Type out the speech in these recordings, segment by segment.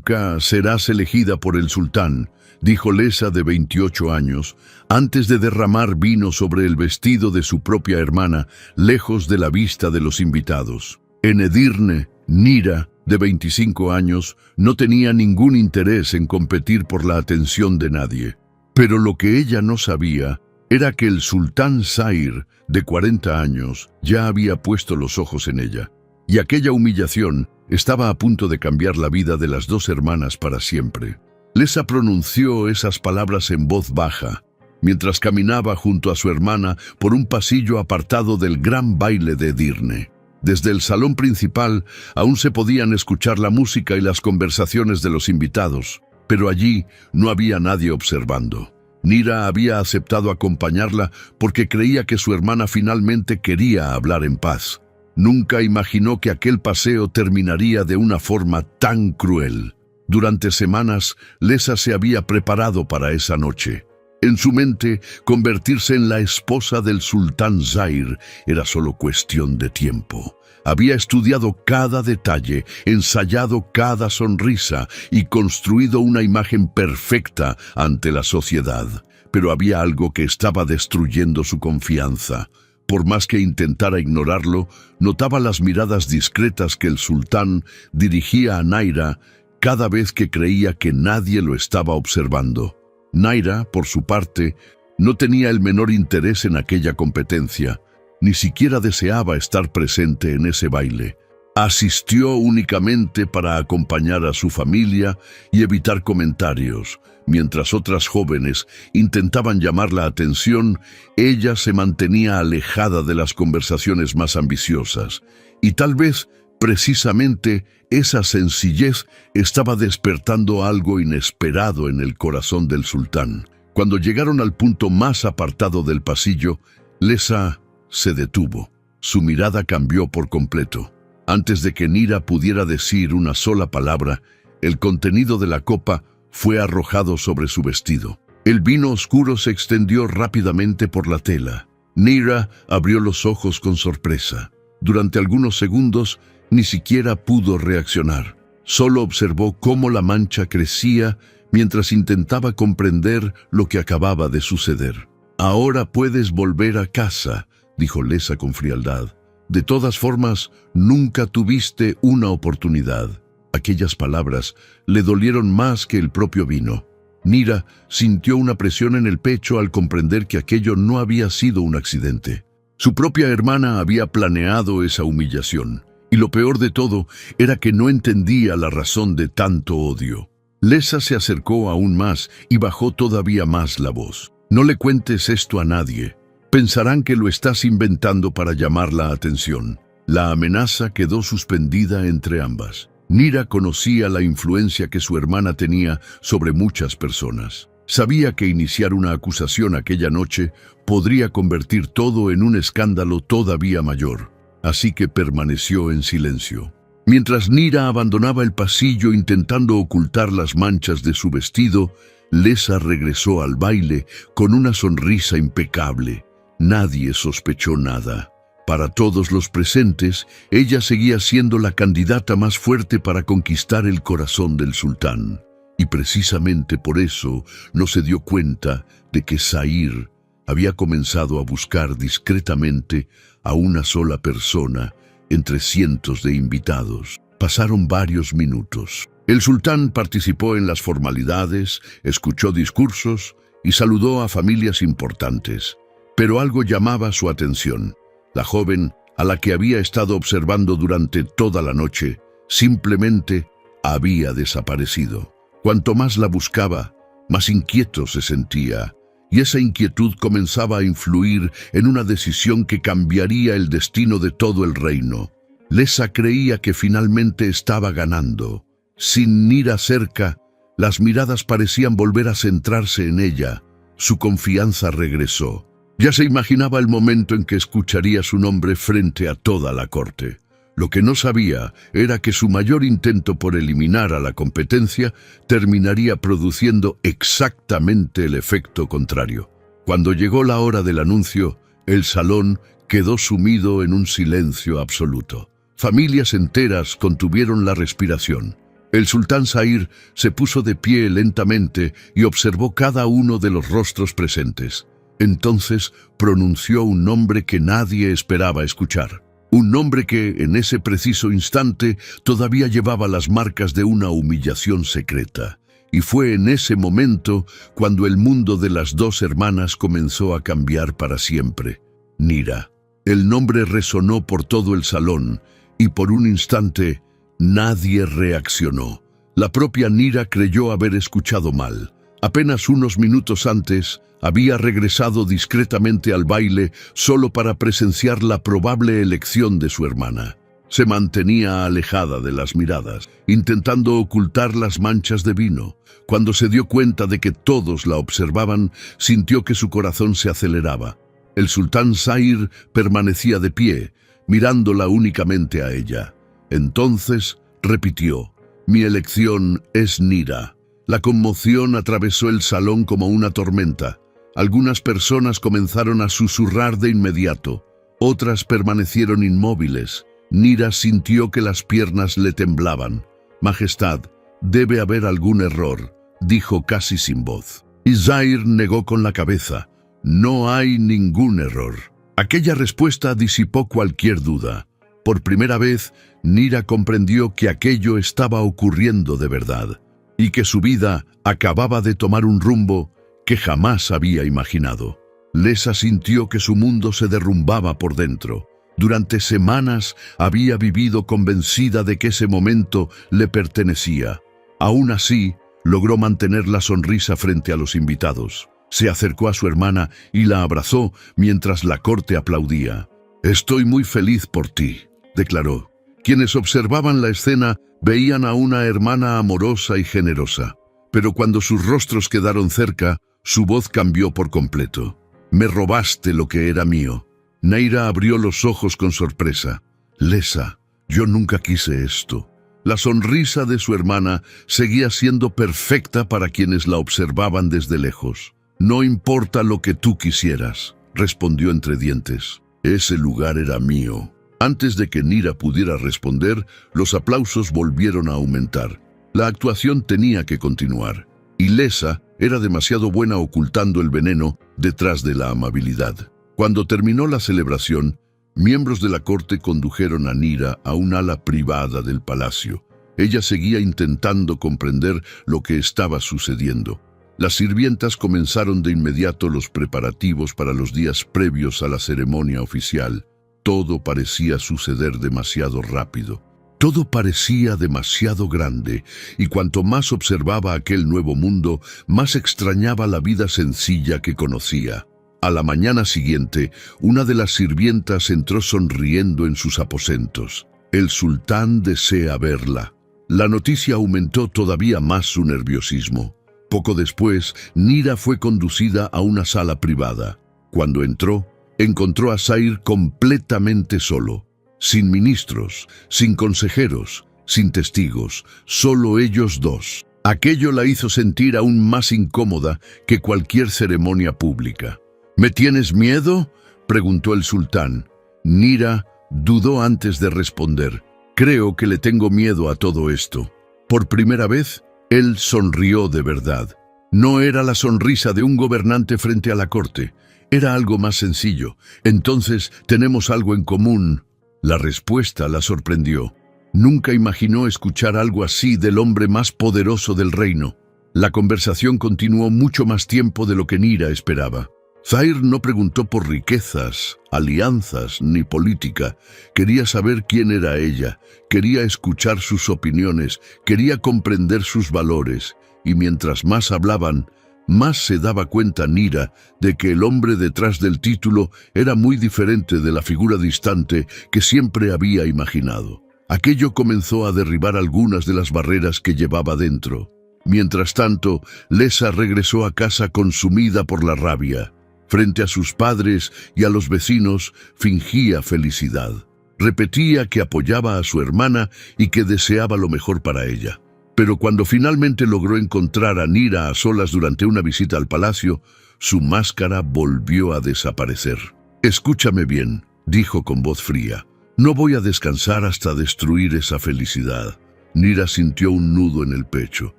Nunca serás elegida por el sultán, dijo Lesa, de 28 años, antes de derramar vino sobre el vestido de su propia hermana, lejos de la vista de los invitados. En Edirne, Nira, de 25 años, no tenía ningún interés en competir por la atención de nadie. Pero lo que ella no sabía era que el sultán Zair, de 40 años, ya había puesto los ojos en ella. Y aquella humillación estaba a punto de cambiar la vida de las dos hermanas para siempre. Lesa pronunció esas palabras en voz baja, mientras caminaba junto a su hermana por un pasillo apartado del gran baile de Edirne. Desde el salón principal aún se podían escuchar la música y las conversaciones de los invitados, pero allí no había nadie observando. Nira había aceptado acompañarla porque creía que su hermana finalmente quería hablar en paz. Nunca imaginó que aquel paseo terminaría de una forma tan cruel. Durante semanas, Lesa se había preparado para esa noche. En su mente, convertirse en la esposa del sultán Zair era solo cuestión de tiempo. Había estudiado cada detalle, ensayado cada sonrisa y construido una imagen perfecta ante la sociedad. Pero había algo que estaba destruyendo su confianza. Por más que intentara ignorarlo, notaba las miradas discretas que el sultán dirigía a Naira cada vez que creía que nadie lo estaba observando. Naira, por su parte, no tenía el menor interés en aquella competencia. Ni siquiera deseaba estar presente en ese baile. Asistió únicamente para acompañar a su familia y evitar comentarios. Mientras otras jóvenes intentaban llamar la atención, ella se mantenía alejada de las conversaciones más ambiciosas. Y tal vez, precisamente, esa sencillez estaba despertando algo inesperado en el corazón del sultán. Cuando llegaron al punto más apartado del pasillo, Lesa se detuvo. Su mirada cambió por completo. Antes de que Nira pudiera decir una sola palabra, el contenido de la copa fue arrojado sobre su vestido. El vino oscuro se extendió rápidamente por la tela. Nira abrió los ojos con sorpresa. Durante algunos segundos, ni siquiera pudo reaccionar. Solo observó cómo la mancha crecía mientras intentaba comprender lo que acababa de suceder. «Ahora puedes volver a casa», dijo Lesa con frialdad. «De todas formas, nunca tuviste una oportunidad». Aquellas palabras le dolieron más que el propio vino. Nira sintió una presión en el pecho al comprender que aquello no había sido un accidente. Su propia hermana había planeado esa humillación. Y lo peor de todo era que no entendía la razón de tanto odio. Lesa se acercó aún más y bajó todavía más la voz. «No le cuentes esto a nadie. Pensarán que lo estás inventando para llamar la atención». La amenaza quedó suspendida entre ambas. Nira conocía la influencia que su hermana tenía sobre muchas personas. Sabía que iniciar una acusación aquella noche podría convertir todo en un escándalo todavía mayor. Así que permaneció en silencio. Mientras Nira abandonaba el pasillo intentando ocultar las manchas de su vestido, Lesa regresó al baile con una sonrisa impecable. Nadie sospechó nada. Para todos los presentes, ella seguía siendo la candidata más fuerte para conquistar el corazón del sultán. Y precisamente por eso no se dio cuenta de que Zair había comenzado a buscar discretamente a una sola persona entre cientos de invitados. Pasaron varios minutos. El sultán participó en las formalidades, escuchó discursos y saludó a familias importantes. Pero algo llamaba su atención. La joven, a la que había estado observando durante toda la noche, simplemente había desaparecido. Cuanto más la buscaba, más inquieto se sentía. Y esa inquietud comenzaba a influir en una decisión que cambiaría el destino de todo el reino. Lesa creía que finalmente estaba ganando. Sin Nira cerca, las miradas parecían volver a centrarse en ella. Su confianza regresó. Ya se imaginaba el momento en que escucharía su nombre frente a toda la corte. Lo que no sabía era que su mayor intento por eliminar a la competencia terminaría produciendo exactamente el efecto contrario. Cuando llegó la hora del anuncio, el salón quedó sumido en un silencio absoluto. Familias enteras contuvieron la respiración. El sultán Zahir se puso de pie lentamente y observó cada uno de los rostros presentes. Entonces pronunció un nombre que nadie esperaba escuchar. Un nombre que, en ese preciso instante, todavía llevaba las marcas de una humillación secreta. Y fue en ese momento cuando el mundo de las dos hermanas comenzó a cambiar para siempre. Nira. El nombre resonó por todo el salón, y por un instante nadie reaccionó. La propia Nira creyó haber escuchado mal. Apenas unos minutos antes, había regresado discretamente al baile solo para presenciar la probable elección de su hermana. Se mantenía alejada de las miradas, intentando ocultar las manchas de vino. Cuando se dio cuenta de que todos la observaban, sintió que su corazón se aceleraba. El sultán Zahir permanecía de pie, mirándola únicamente a ella. Entonces repitió: «Mi elección es Nira». La conmoción atravesó el salón como una tormenta. Algunas personas comenzaron a susurrar de inmediato. Otras permanecieron inmóviles. Nira sintió que las piernas le temblaban. «Majestad, debe haber algún error», dijo casi sin voz. Y Zahir negó con la cabeza. «No hay ningún error». Aquella respuesta disipó cualquier duda. Por primera vez, Nira comprendió que aquello estaba ocurriendo de verdad, y que su vida acababa de tomar un rumbo que jamás había imaginado. Lesa sintió que su mundo se derrumbaba por dentro. Durante semanas había vivido convencida de que ese momento le pertenecía. Aún así, logró mantener la sonrisa frente a los invitados. Se acercó a su hermana y la abrazó mientras la corte aplaudía. «Estoy muy feliz por ti», declaró. Quienes observaban la escena veían a una hermana amorosa y generosa. Pero cuando sus rostros quedaron cerca, su voz cambió por completo. «Me robaste lo que era mío». Nira abrió los ojos con sorpresa. «Lesa, yo nunca quise esto». La sonrisa de su hermana seguía siendo perfecta para quienes la observaban desde lejos. «No importa lo que tú quisieras», respondió entre dientes. «Ese lugar era mío». Antes de que Nira pudiera responder, los aplausos volvieron a aumentar. La actuación tenía que continuar, y Lesa era demasiado buena ocultando el veneno detrás de la amabilidad. Cuando terminó la celebración, miembros de la corte condujeron a Nira a un ala privada del palacio. Ella seguía intentando comprender lo que estaba sucediendo. Las sirvientas comenzaron de inmediato los preparativos para los días previos a la ceremonia oficial. Todo parecía suceder demasiado rápido. Todo parecía demasiado grande, y cuanto más observaba aquel nuevo mundo, más extrañaba la vida sencilla que conocía. A la mañana siguiente, una de las sirvientas entró sonriendo en sus aposentos. «El sultán desea verla». La noticia aumentó todavía más su nerviosismo. Poco después, Nira fue conducida a una sala privada. Cuando entró, encontró a Zahir completamente solo. Sin ministros, sin consejeros, sin testigos, solo ellos dos. Aquello la hizo sentir aún más incómoda que cualquier ceremonia pública. «¿Me tienes miedo?», preguntó el sultán. Nira dudó antes de responder. «Creo que le tengo miedo a todo esto». Por primera vez, él sonrió de verdad. No era la sonrisa de un gobernante frente a la corte. Era algo más sencillo. «Entonces, tenemos algo en común». La respuesta la sorprendió. Nunca imaginó escuchar algo así del hombre más poderoso del reino. La conversación continuó mucho más tiempo de lo que Nira esperaba. Zahir no preguntó por riquezas, alianzas ni política. Quería saber quién era ella, quería escuchar sus opiniones, quería comprender sus valores. Y mientras más hablaban, más se daba cuenta Nira de que el hombre detrás del título era muy diferente de la figura distante que siempre había imaginado. Aquello comenzó a derribar algunas de las barreras que llevaba dentro. Mientras tanto, Lesa regresó a casa consumida por la rabia. Frente a sus padres y a los vecinos, fingía felicidad. Repetía que apoyaba a su hermana y que deseaba lo mejor para ella. Pero cuando finalmente logró encontrar a Nira a solas durante una visita al palacio, su máscara volvió a desaparecer. «Escúchame bien», dijo con voz fría. «No voy a descansar hasta destruir esa felicidad». Nira sintió un nudo en el pecho.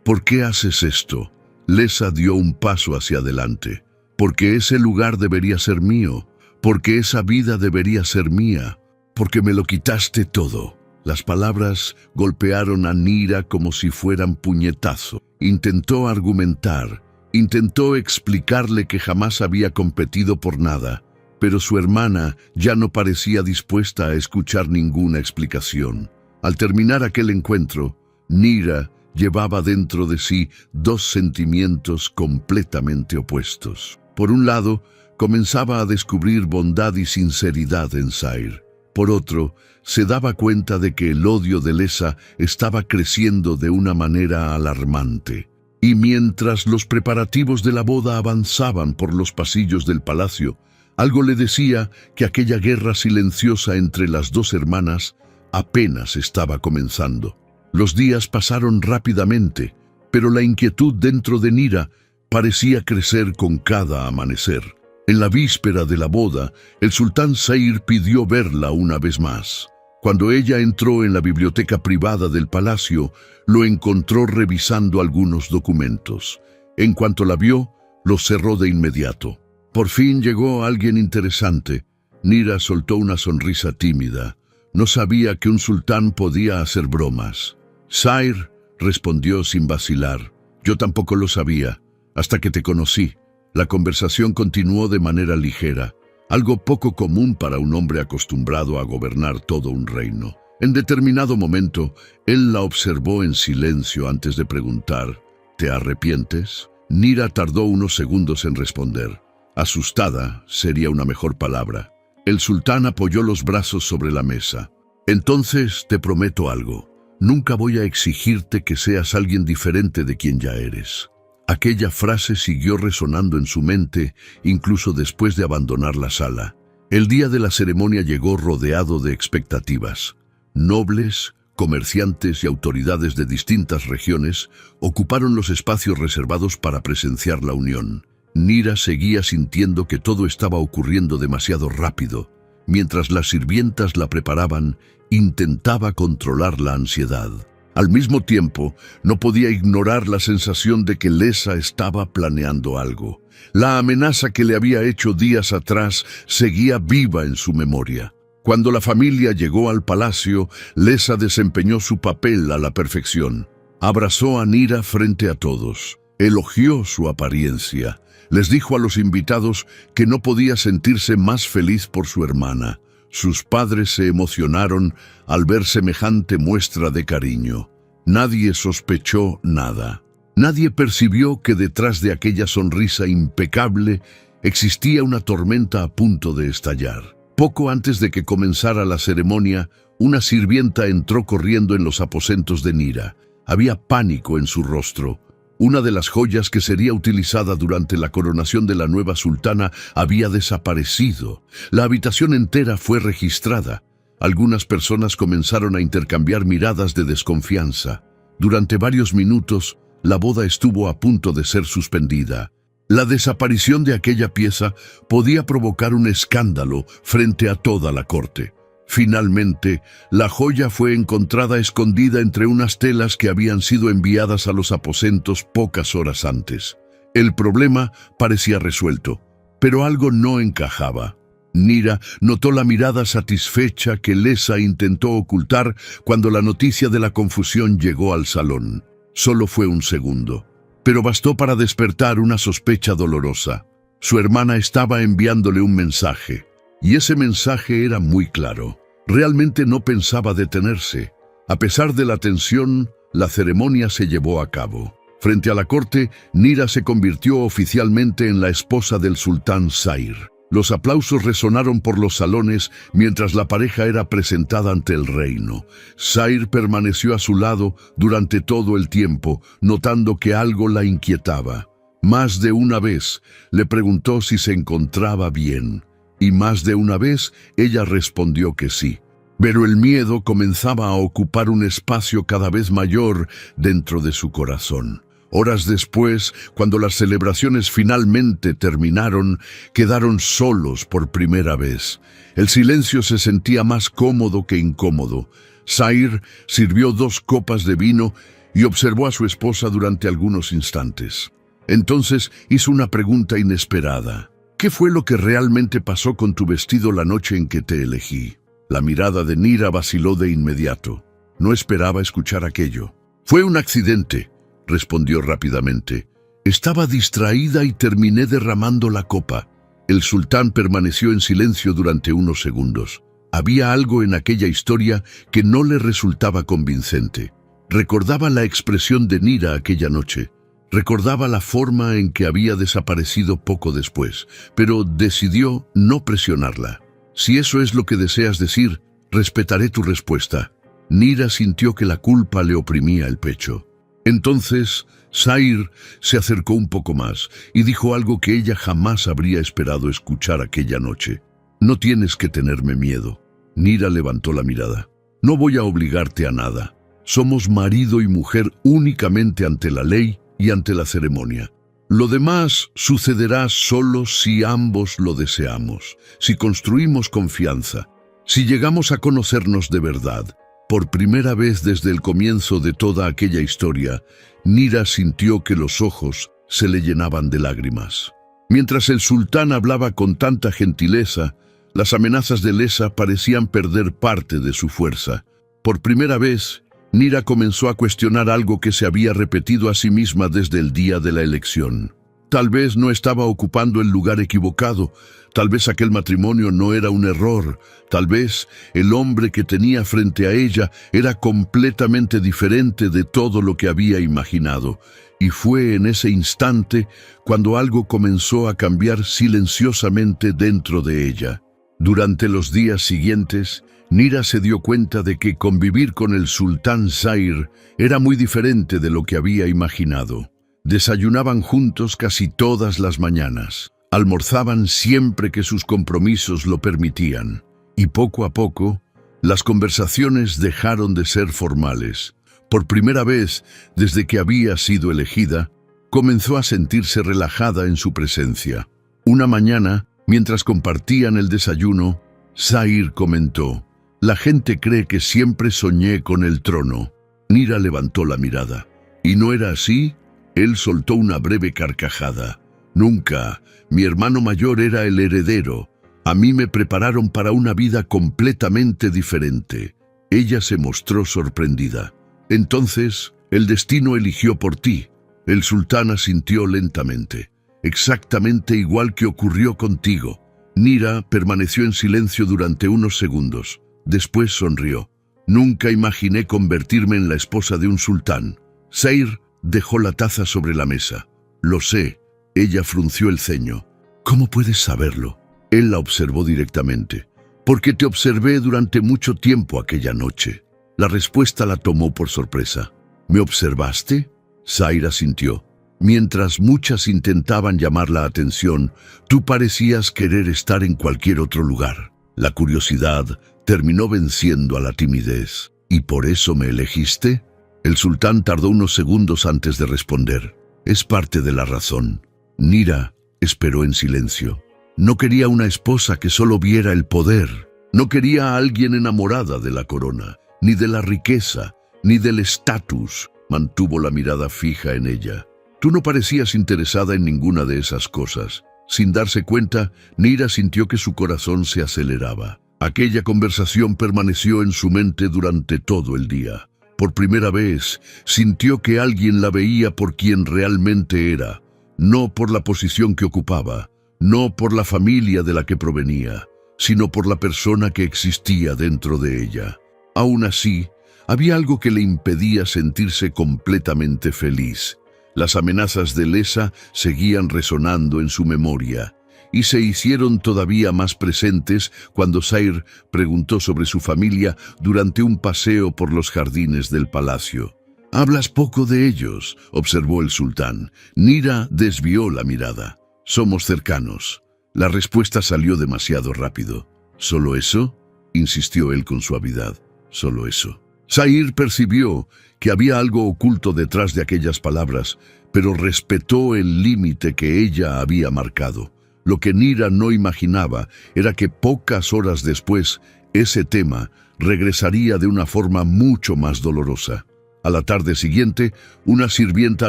¿Por qué haces esto? Lesa dio un paso hacia adelante. Porque ese lugar debería ser mío. Porque esa vida debería ser mía. Porque me lo quitaste todo. Las palabras golpearon a Nira como si fueran puñetazo. Intentó argumentar. Intentó explicarle que jamás había competido por nada. Pero su hermana ya no parecía dispuesta a escuchar ninguna explicación. Al terminar aquel encuentro, Nira llevaba dentro de sí dos sentimientos completamente opuestos. Por un lado, comenzaba a descubrir bondad y sinceridad en Zair. Por otro, se daba cuenta de que el odio de Lesa estaba creciendo de una manera alarmante. Y mientras los preparativos de la boda avanzaban por los pasillos del palacio, algo le decía que aquella guerra silenciosa entre las dos hermanas apenas estaba comenzando. Los días pasaron rápidamente, pero la inquietud dentro de Nira parecía crecer con cada amanecer. En la víspera de la boda, el sultán Zair pidió verla una vez más. Cuando ella entró en la biblioteca privada del palacio, lo encontró revisando algunos documentos. En cuanto la vio, los cerró de inmediato. Por fin llegó alguien interesante. Nira soltó una sonrisa tímida. No sabía que un sultán podía hacer bromas. Zair, respondió sin vacilar. Yo tampoco lo sabía, hasta que te conocí. La conversación continuó de manera ligera, algo poco común para un hombre acostumbrado a gobernar todo un reino. En determinado momento, él la observó en silencio antes de preguntar, ¿te arrepientes? Nira tardó unos segundos en responder. Asustada sería una mejor palabra. El sultán apoyó los brazos sobre la mesa. Entonces te prometo algo. Nunca voy a exigirte que seas alguien diferente de quien ya eres. Aquella frase siguió resonando en su mente, incluso después de abandonar la sala. El día de la ceremonia llegó rodeado de expectativas. Nobles, comerciantes y autoridades de distintas regiones ocuparon los espacios reservados para presenciar la unión. Nira seguía sintiendo que todo estaba ocurriendo demasiado rápido. Mientras las sirvientas la preparaban, intentaba controlar la ansiedad. Al mismo tiempo, no podía ignorar la sensación de que Lesa estaba planeando algo. La amenaza que le había hecho días atrás seguía viva en su memoria. Cuando la familia llegó al palacio, Lesa desempeñó su papel a la perfección. Abrazó a Nira frente a todos. Elogió su apariencia. Les dijo a los invitados que no podía sentirse más feliz por su hermana. Sus padres se emocionaron al ver semejante muestra de cariño. Nadie sospechó nada. Nadie percibió que detrás de aquella sonrisa impecable existía una tormenta a punto de estallar. Poco antes de que comenzara la ceremonia, una sirvienta entró corriendo en los aposentos de Nira. Había pánico en su rostro. Una de las joyas que sería utilizada durante la coronación de la nueva sultana había desaparecido. La habitación entera fue registrada. Algunas personas comenzaron a intercambiar miradas de desconfianza. Durante varios minutos, la boda estuvo a punto de ser suspendida. La desaparición de aquella pieza podía provocar un escándalo frente a toda la corte. Finalmente, la joya fue encontrada escondida entre unas telas que habían sido enviadas a los aposentos pocas horas antes. El problema parecía resuelto, pero algo no encajaba. Nira notó la mirada satisfecha que Lesa intentó ocultar cuando la noticia de la confusión llegó al salón. Solo fue un segundo, pero bastó para despertar una sospecha dolorosa. Su hermana estaba enviándole un mensaje. Y ese mensaje era muy claro. Realmente no pensaba detenerse. A pesar de la tensión, la ceremonia se llevó a cabo. Frente a la corte, Nira se convirtió oficialmente en la esposa del sultán Zair. Los aplausos resonaron por los salones mientras la pareja era presentada ante el reino. Zair permaneció a su lado durante todo el tiempo, notando que algo la inquietaba. Más de una vez le preguntó si se encontraba bien. Y más de una vez ella respondió que sí. Pero el miedo comenzaba a ocupar un espacio cada vez mayor dentro de su corazón. Horas después, cuando las celebraciones finalmente terminaron, quedaron solos por primera vez. El silencio se sentía más cómodo que incómodo. Zair sirvió 2 copas de vino y observó a su esposa durante algunos instantes. Entonces hizo una pregunta inesperada. ¿Qué fue lo que realmente pasó con tu vestido la noche en que te elegí? La mirada de Nira vaciló de inmediato. No esperaba escuchar aquello. Fue un accidente, respondió rápidamente. Estaba distraída y terminé derramando la copa. El sultán permaneció en silencio durante unos segundos. Había algo en aquella historia que no le resultaba convincente. Recordaba la expresión de Nira aquella noche. Recordaba la forma en que había desaparecido poco después, pero decidió no presionarla. Si eso es lo que deseas decir, respetaré tu respuesta. Nira sintió que la culpa le oprimía el pecho. Entonces, Zair se acercó un poco más y dijo algo que ella jamás habría esperado escuchar aquella noche. No tienes que tenerme miedo. Nira levantó la mirada. No voy a obligarte a nada. Somos marido y mujer únicamente ante la ley y ante la ceremonia. Lo demás sucederá solo si ambos lo deseamos, si construimos confianza, si llegamos a conocernos de verdad. Por primera vez desde el comienzo de toda aquella historia, Nira sintió que los ojos se le llenaban de lágrimas. Mientras el sultán hablaba con tanta gentileza, las amenazas de Lesa parecían perder parte de su fuerza. Por primera vez, Nira comenzó a cuestionar algo que se había repetido a sí misma desde el día de la elección. Tal vez no estaba ocupando el lugar equivocado, tal vez aquel matrimonio no era un error, tal vez el hombre que tenía frente a ella era completamente diferente de todo lo que había imaginado. Y fue en ese instante cuando algo comenzó a cambiar silenciosamente dentro de ella. Durante los días siguientes, Nira se dio cuenta de que convivir con el sultán Zair era muy diferente de lo que había imaginado. Desayunaban juntos casi todas las mañanas, almorzaban siempre que sus compromisos lo permitían, y poco a poco, las conversaciones dejaron de ser formales. Por primera vez, desde que había sido elegida, comenzó a sentirse relajada en su presencia. Una mañana, mientras compartían el desayuno, Zair comentó: «La gente cree que siempre soñé con el trono». Nira levantó la mirada. «¿Y no era así?». Él soltó una breve carcajada. «Nunca. Mi hermano mayor era el heredero. A mí me prepararon para una vida completamente diferente». Ella se mostró sorprendida. «Entonces, el destino eligió por ti». El sultán asintió lentamente. «Exactamente igual que ocurrió contigo». Nira permaneció en silencio durante unos segundos. Después sonrió. «Nunca imaginé convertirme en la esposa de un sultán». Zair dejó la taza sobre la mesa. «Lo sé». Ella frunció el ceño. «¿Cómo puedes saberlo?». Él la observó directamente. «Porque te observé durante mucho tiempo aquella noche». La respuesta la tomó por sorpresa. «¿Me observaste?». Zair asintió. «Mientras muchas intentaban llamar la atención, tú parecías querer estar en cualquier otro lugar». La curiosidad terminó venciendo a la timidez. «¿Y por eso me elegiste?». El sultán tardó unos segundos antes de responder. «Es parte de la razón». Nira esperó en silencio. No quería una esposa que solo viera el poder. No quería a alguien enamorada de la corona, ni de la riqueza, ni del estatus. Mantuvo la mirada fija en ella. «Tú no parecías interesada en ninguna de esas cosas». Sin darse cuenta, Nira sintió que su corazón se aceleraba. Aquella conversación permaneció en su mente durante todo el día. Por primera vez, sintió que alguien la veía por quien realmente era, no por la posición que ocupaba, no por la familia de la que provenía, sino por la persona que existía dentro de ella. Aún así, había algo que le impedía sentirse completamente feliz. Las amenazas de Lesa seguían resonando en su memoria, y se hicieron todavía más presentes cuando Zair preguntó sobre su familia durante un paseo por los jardines del palacio. «Hablas poco de ellos», observó el sultán. Nira desvió la mirada. «Somos cercanos». La respuesta salió demasiado rápido. «¿Solo eso?», insistió él con suavidad. «Solo eso». Zair percibió que había algo oculto detrás de aquellas palabras, pero respetó el límite que ella había marcado. Lo que Nira no imaginaba era que pocas horas después, Ese tema regresaría de una forma mucho más dolorosa. A la tarde siguiente, una sirvienta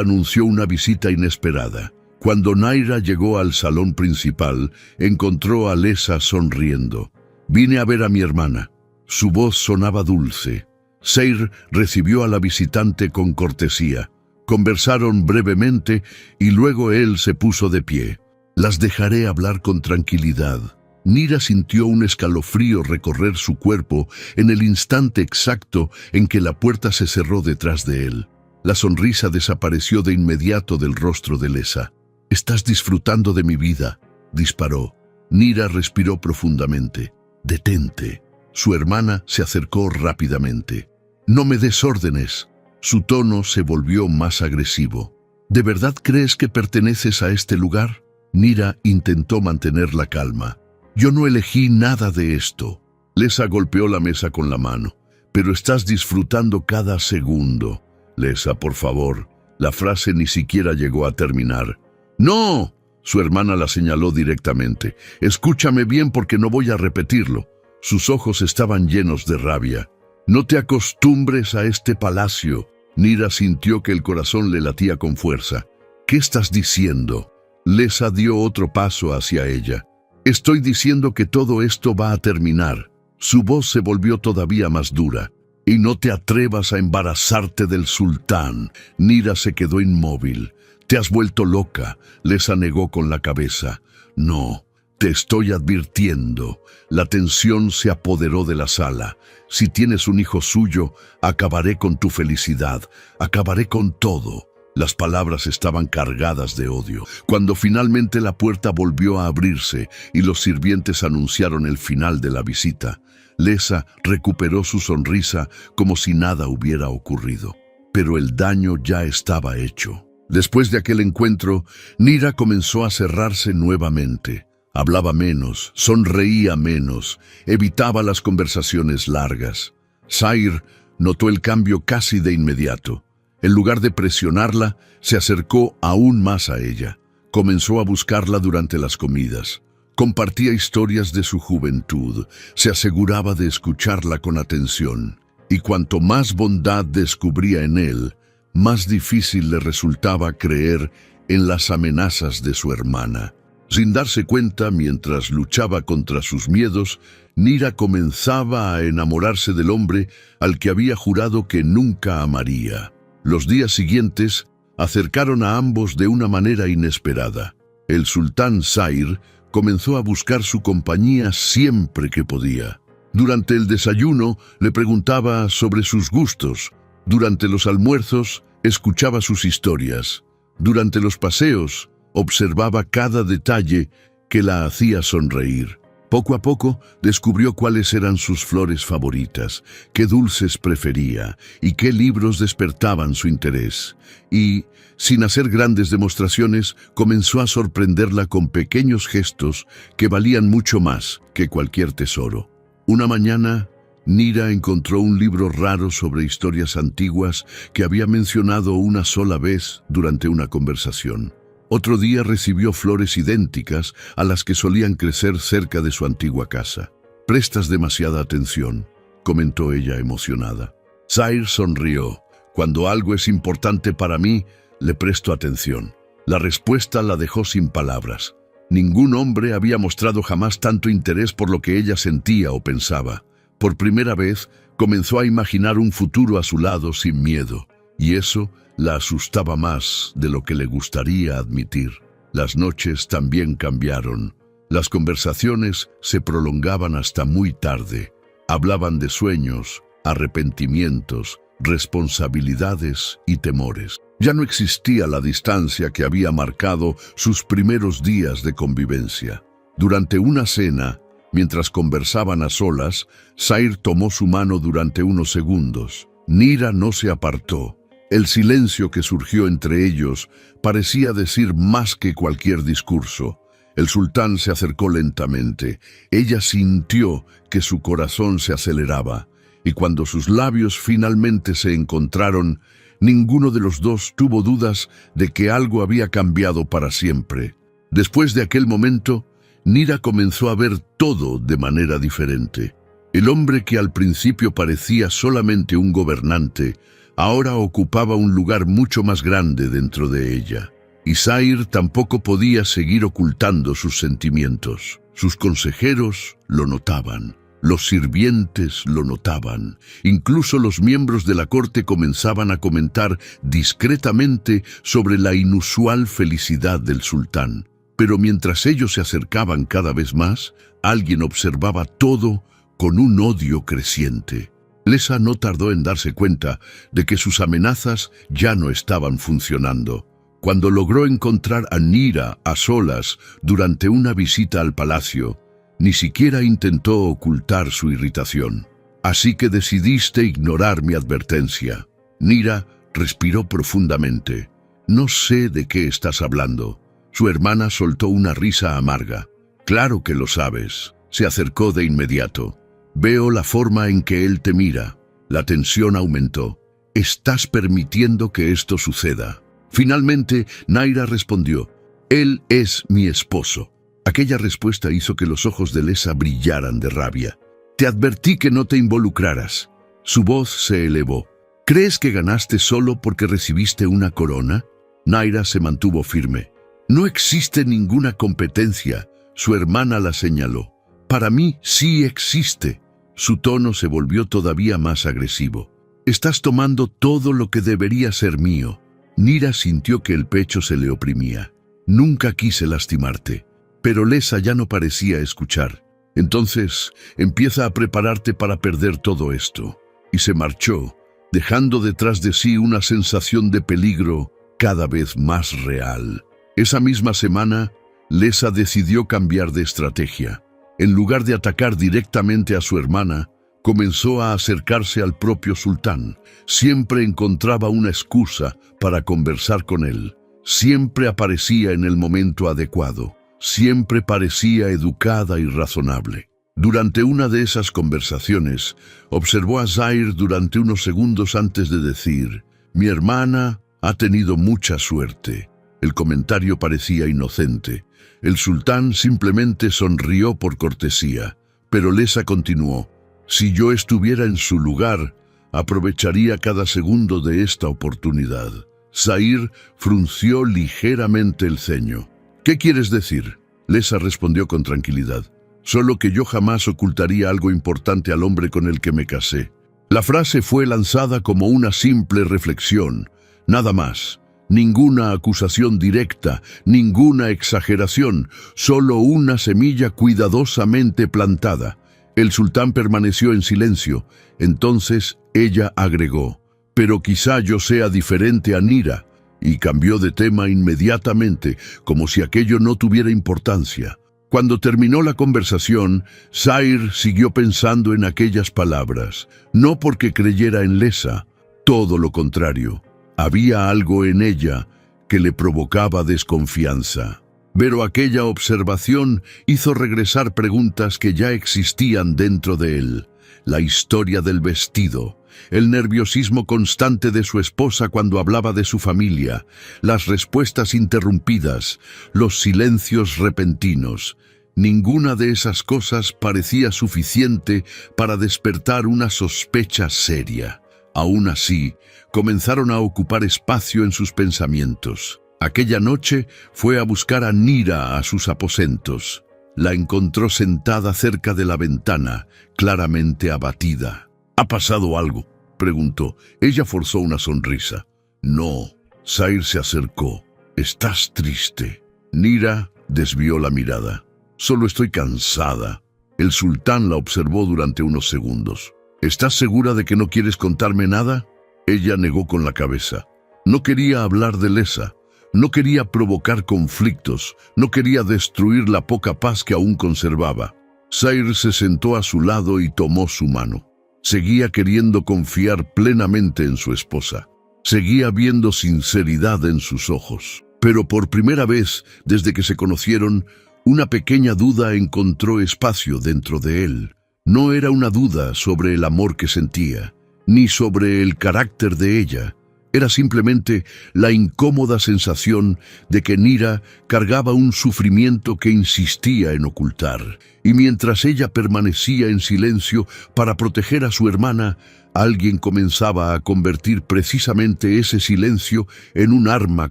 anunció una visita inesperada. Cuando Naira llegó al salón principal, encontró a Lesa sonriendo. «Vine a ver a mi hermana». Su voz sonaba dulce. Sayr recibió a la visitante con cortesía. Conversaron brevemente y luego él se puso de pie. «Las dejaré hablar con tranquilidad». Nira sintió un escalofrío recorrer su cuerpo en el instante exacto en que la puerta se cerró detrás de él. La sonrisa desapareció de inmediato del rostro de Lesa. «Estás disfrutando de mi vida», disparó. Nira respiró profundamente. «Detente». Su hermana se acercó rápidamente. «No me des órdenes». Su tono se volvió más agresivo. «¿De verdad crees que perteneces a este lugar?». Nira intentó mantener la calma. «Yo no elegí nada de esto». Lesa golpeó la mesa con la mano. «Pero estás disfrutando cada segundo». «Lesa, por favor». La frase ni siquiera llegó a terminar. «¡No!». Su hermana la señaló directamente. «Escúchame bien porque no voy a repetirlo». Sus ojos estaban llenos de rabia. «No te acostumbres a este palacio». Nira sintió que el corazón le latía con fuerza. «¿Qué estás diciendo?». Lesa dio otro paso hacia ella. «Estoy diciendo que todo esto va a terminar». Su voz se volvió todavía más dura. «Y no te atrevas a embarazarte del sultán». Nira se quedó inmóvil. «Te has vuelto loca», Lesa negó con la cabeza. «No, te estoy advirtiendo». La tensión se apoderó de la sala. «Si tienes un hijo suyo, acabaré con tu felicidad, acabaré con todo». Las palabras estaban cargadas de odio. Cuando finalmente la puerta volvió a abrirse y los sirvientes anunciaron el final de la visita, Lesa recuperó su sonrisa como si nada hubiera ocurrido. Pero el daño ya estaba hecho. Después de aquel encuentro, Nira comenzó a cerrarse nuevamente. Hablaba menos, sonreía menos, evitaba las conversaciones largas. Sayr notó el cambio casi de inmediato. En lugar de presionarla, se acercó aún más a ella. Comenzó a buscarla durante las comidas. Compartía historias de su juventud, se aseguraba de escucharla con atención. Y cuanto más bondad descubría en él, más difícil le resultaba creer en las amenazas de su hermana. Sin darse cuenta, mientras luchaba contra sus miedos, Nira comenzaba a enamorarse del hombre al que había jurado que nunca amaría. Los días siguientes acercaron a ambos de una manera inesperada. El sultán Sayr comenzó a buscar su compañía siempre que podía. Durante el desayuno le preguntaba sobre sus gustos. Durante los almuerzos escuchaba sus historias. Durante los paseos observaba cada detalle que la hacía sonreír. Poco a poco descubrió cuáles eran sus flores favoritas, qué dulces prefería y qué libros despertaban su interés. Y, sin hacer grandes demostraciones, comenzó a sorprenderla con pequeños gestos que valían mucho más que cualquier tesoro. Una mañana, Nira encontró un libro raro sobre historias antiguas que había mencionado una sola vez durante una conversación. Otro día recibió flores idénticas a las que solían crecer cerca de su antigua casa. «Prestas demasiada atención», comentó ella emocionada. Sayr sonrió. «Cuando algo es importante para mí, le presto atención». La respuesta la dejó sin palabras. Ningún hombre había mostrado jamás tanto interés por lo que ella sentía o pensaba. Por primera vez, comenzó a imaginar un futuro a su lado sin miedo, y eso la asustaba más de lo que le gustaría admitir. Las noches también cambiaron. Las conversaciones se prolongaban hasta muy tarde. Hablaban de sueños, arrepentimientos, responsabilidades y temores. Ya no existía la distancia que había marcado sus primeros días de convivencia. Durante una cena, mientras conversaban a solas, Sayr tomó su mano durante unos segundos. Nira no se apartó. El silencio que surgió entre ellos parecía decir más que cualquier discurso. El sultán se acercó lentamente. Ella sintió que su corazón se aceleraba, y cuando sus labios finalmente se encontraron, ninguno de los dos tuvo dudas de que algo había cambiado para siempre. Después de aquel momento, Nira comenzó a ver todo de manera diferente. El hombre que al principio parecía solamente un gobernante, ahora ocupaba un lugar mucho más grande dentro de ella. Y Zair tampoco podía seguir ocultando sus sentimientos. Sus consejeros lo notaban, los sirvientes lo notaban, incluso los miembros de la corte comenzaban a comentar discretamente sobre la inusual felicidad del sultán. Pero mientras ellos se acercaban cada vez más, alguien observaba todo con un odio creciente. Lesa no tardó en darse cuenta de que sus amenazas ya no estaban funcionando. Cuando logró encontrar a Nira a solas durante una visita al palacio, ni siquiera intentó ocultar su irritación. Así que decidiste ignorar mi advertencia. Nira respiró profundamente. No sé de qué estás hablando. Su hermana soltó una risa amarga. Claro que lo sabes. Se acercó de inmediato. Veo la forma en que él te mira. La tensión aumentó. Estás permitiendo que esto suceda. Finalmente, Naira respondió, «Él es mi esposo». Aquella respuesta hizo que los ojos de Lesa brillaran de rabia. «Te advertí que no te involucraras». Su voz se elevó. «¿Crees que ganaste solo porque recibiste una corona?» Naira se mantuvo firme. «No existe ninguna competencia», su hermana la señaló. «Para mí sí existe». Su tono se volvió todavía más agresivo. «Estás tomando todo lo que debería ser mío». Nira sintió que el pecho se le oprimía. «Nunca quise lastimarte». Pero Lesa ya no parecía escuchar. «Entonces, empieza a prepararte para perder todo esto». Y se marchó, dejando detrás de sí una sensación de peligro cada vez más real. Esa misma semana, Lesa decidió cambiar de estrategia. En lugar de atacar directamente a su hermana, comenzó a acercarse al propio sultán. Siempre encontraba una excusa para conversar con él. Siempre aparecía en el momento adecuado. Siempre parecía educada y razonable. Durante una de esas conversaciones, observó a Zair durante unos segundos antes de decir, «Mi hermana ha tenido mucha suerte». El comentario parecía inocente. El sultán simplemente sonrió por cortesía, pero Lesa continuó, «Si yo estuviera en su lugar, aprovecharía cada segundo de esta oportunidad». Zair frunció ligeramente el ceño. «¿Qué quieres decir?». Lesa respondió con tranquilidad. «Solo que yo jamás ocultaría algo importante al hombre con el que me casé». La frase fue lanzada como una simple reflexión, nada más. Ninguna acusación directa, ninguna exageración, solo una semilla cuidadosamente plantada. El sultán permaneció en silencio. Entonces ella agregó, «Pero quizá yo sea diferente a Nira», y cambió de tema inmediatamente, como si aquello no tuviera importancia. Cuando terminó la conversación, Zair siguió pensando en aquellas palabras, no porque creyera en Lesa, todo lo contrario. Había algo en ella que le provocaba desconfianza. Pero aquella observación hizo regresar preguntas que ya existían dentro de él. La historia del vestido, el nerviosismo constante de su esposa cuando hablaba de su familia, las respuestas interrumpidas, los silencios repentinos. Ninguna de esas cosas parecía suficiente para despertar una sospecha seria. Aún así, comenzaron a ocupar espacio en sus pensamientos. Aquella noche fue a buscar a Nira a sus aposentos. La encontró sentada cerca de la ventana, claramente abatida. «¿Ha pasado algo?», preguntó. Ella forzó una sonrisa. «No». Zair se acercó. «¿Estás triste?». Nira desvió la mirada. «Solo estoy cansada». El sultán la observó durante unos segundos. «¿Estás segura de que no quieres contarme nada?». Ella negó con la cabeza. No quería hablar de Lesa. No quería provocar conflictos. No quería destruir la poca paz que aún conservaba. Zair se sentó a su lado y tomó su mano. Seguía queriendo confiar plenamente en su esposa. Seguía viendo sinceridad en sus ojos. Pero por primera vez, desde que se conocieron, una pequeña duda encontró espacio dentro de él. No era una duda sobre el amor que sentía, ni sobre el carácter de ella. Era simplemente la incómoda sensación de que Nira cargaba un sufrimiento que insistía en ocultar. Y mientras ella permanecía en silencio para proteger a su hermana, alguien comenzaba a convertir precisamente ese silencio en un arma